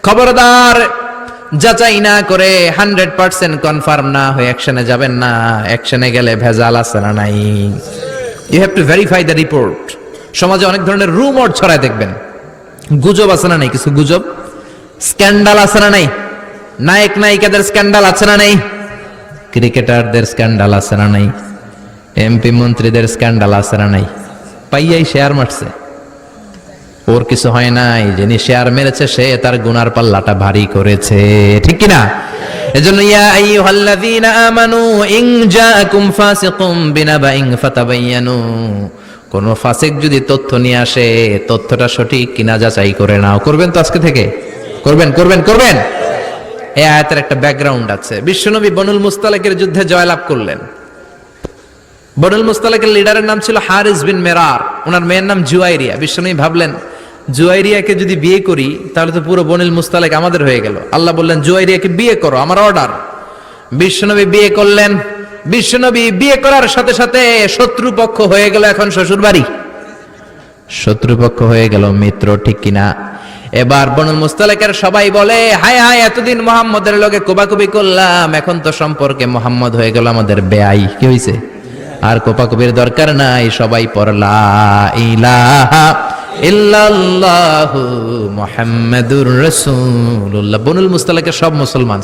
খবরদার, যাচাই না করে 100% কনফার্ম না হয়ে অ্যাকশনে যাবেন না। অ্যাকশনে গেলে ভেজাল আছে না নাই? You have to verify the report. সমাজে অনেক ধরনের রুমর ছড়ায় দেখবেন, গুজব আছে না নাই, কিছু গুজব, স্ক্যান্ডাল আছে না নাই, নায়ক নায়িকাদের স্ক্যান্ডাল আছে না নাই, ক্রিকেটারদের স্ক্যান্ডাল আছে না নাই, এমপি মন্ত্রীদের স্ক্যান্ডাল আছে না নাই। পাইয়াই শেয়ার মারছে, ওর কিছু হয় নাই, যিনি শেয়ার মেরেছে সে তার গুনার পাল্লাটা ভারী করেছে, ঠিক কিনা? এজন্য ইয়া আইয়ুহাল্লাযীনা আমানু ইন জাআকুম ফাসিকুম বিনাবাইন ফাতাবায়ানু, কোন ফাসিক যদি তথ্য নিয়ে আসে তথ্যটা সঠিক কিনা যাচাই করে নাও। করবেন তো আজকে থেকে? করবেন করবেন করবেন। এই আয়াতের একটা ব্যাকগ্রাউন্ড আছে। বিশ্বনবী বনুল মুস্তালিকের যুদ্ধে জয়লাভ করলেন। বনুল মুস্তালিকের লিডারের নাম ছিল হারিস বিন মেরার, ওনার মেয়ের নাম জুয়াইরিয়া। বিশ্বনবী ভাবলেন জুয়াইরিয়াকে যদি বিয়ে করি তাহলে তো পুরো বনুল মুস্তালিক আমাদের হয়ে গেল। আল্লাহ বললেন জুয়াইরিয়াকে বিয়ে করো, আমার অর্ডার। বিশ্বনবী বিয়ে করলেন। বিশ্বনবী বিয়ে করার সাথে সাথে শত্রুপক্ষ হয়ে গেল এখন শ্বশুর বাড়ি, শত্রুপক্ষ হয়ে গেল মিত্র, ঠিক কিনা? এবার বনুল মুস্তালিকের সবাই বলে হায় হায়, এতদিন মুহাম্মদের লগে কোবাকুবি করলাম, এখন তো সম্পর্কে মুহাম্মদ হয়ে গেল আমাদের বেয়াই। কি হইছে? আর কোপাকুবির দরকার নাই, সবাই পড়লা ইলাহা ইল্লাল্লাহু মুহাম্মাদুর রাসূলুল্লাহ। বনুল মুস্তালিকের সব মুসলমান।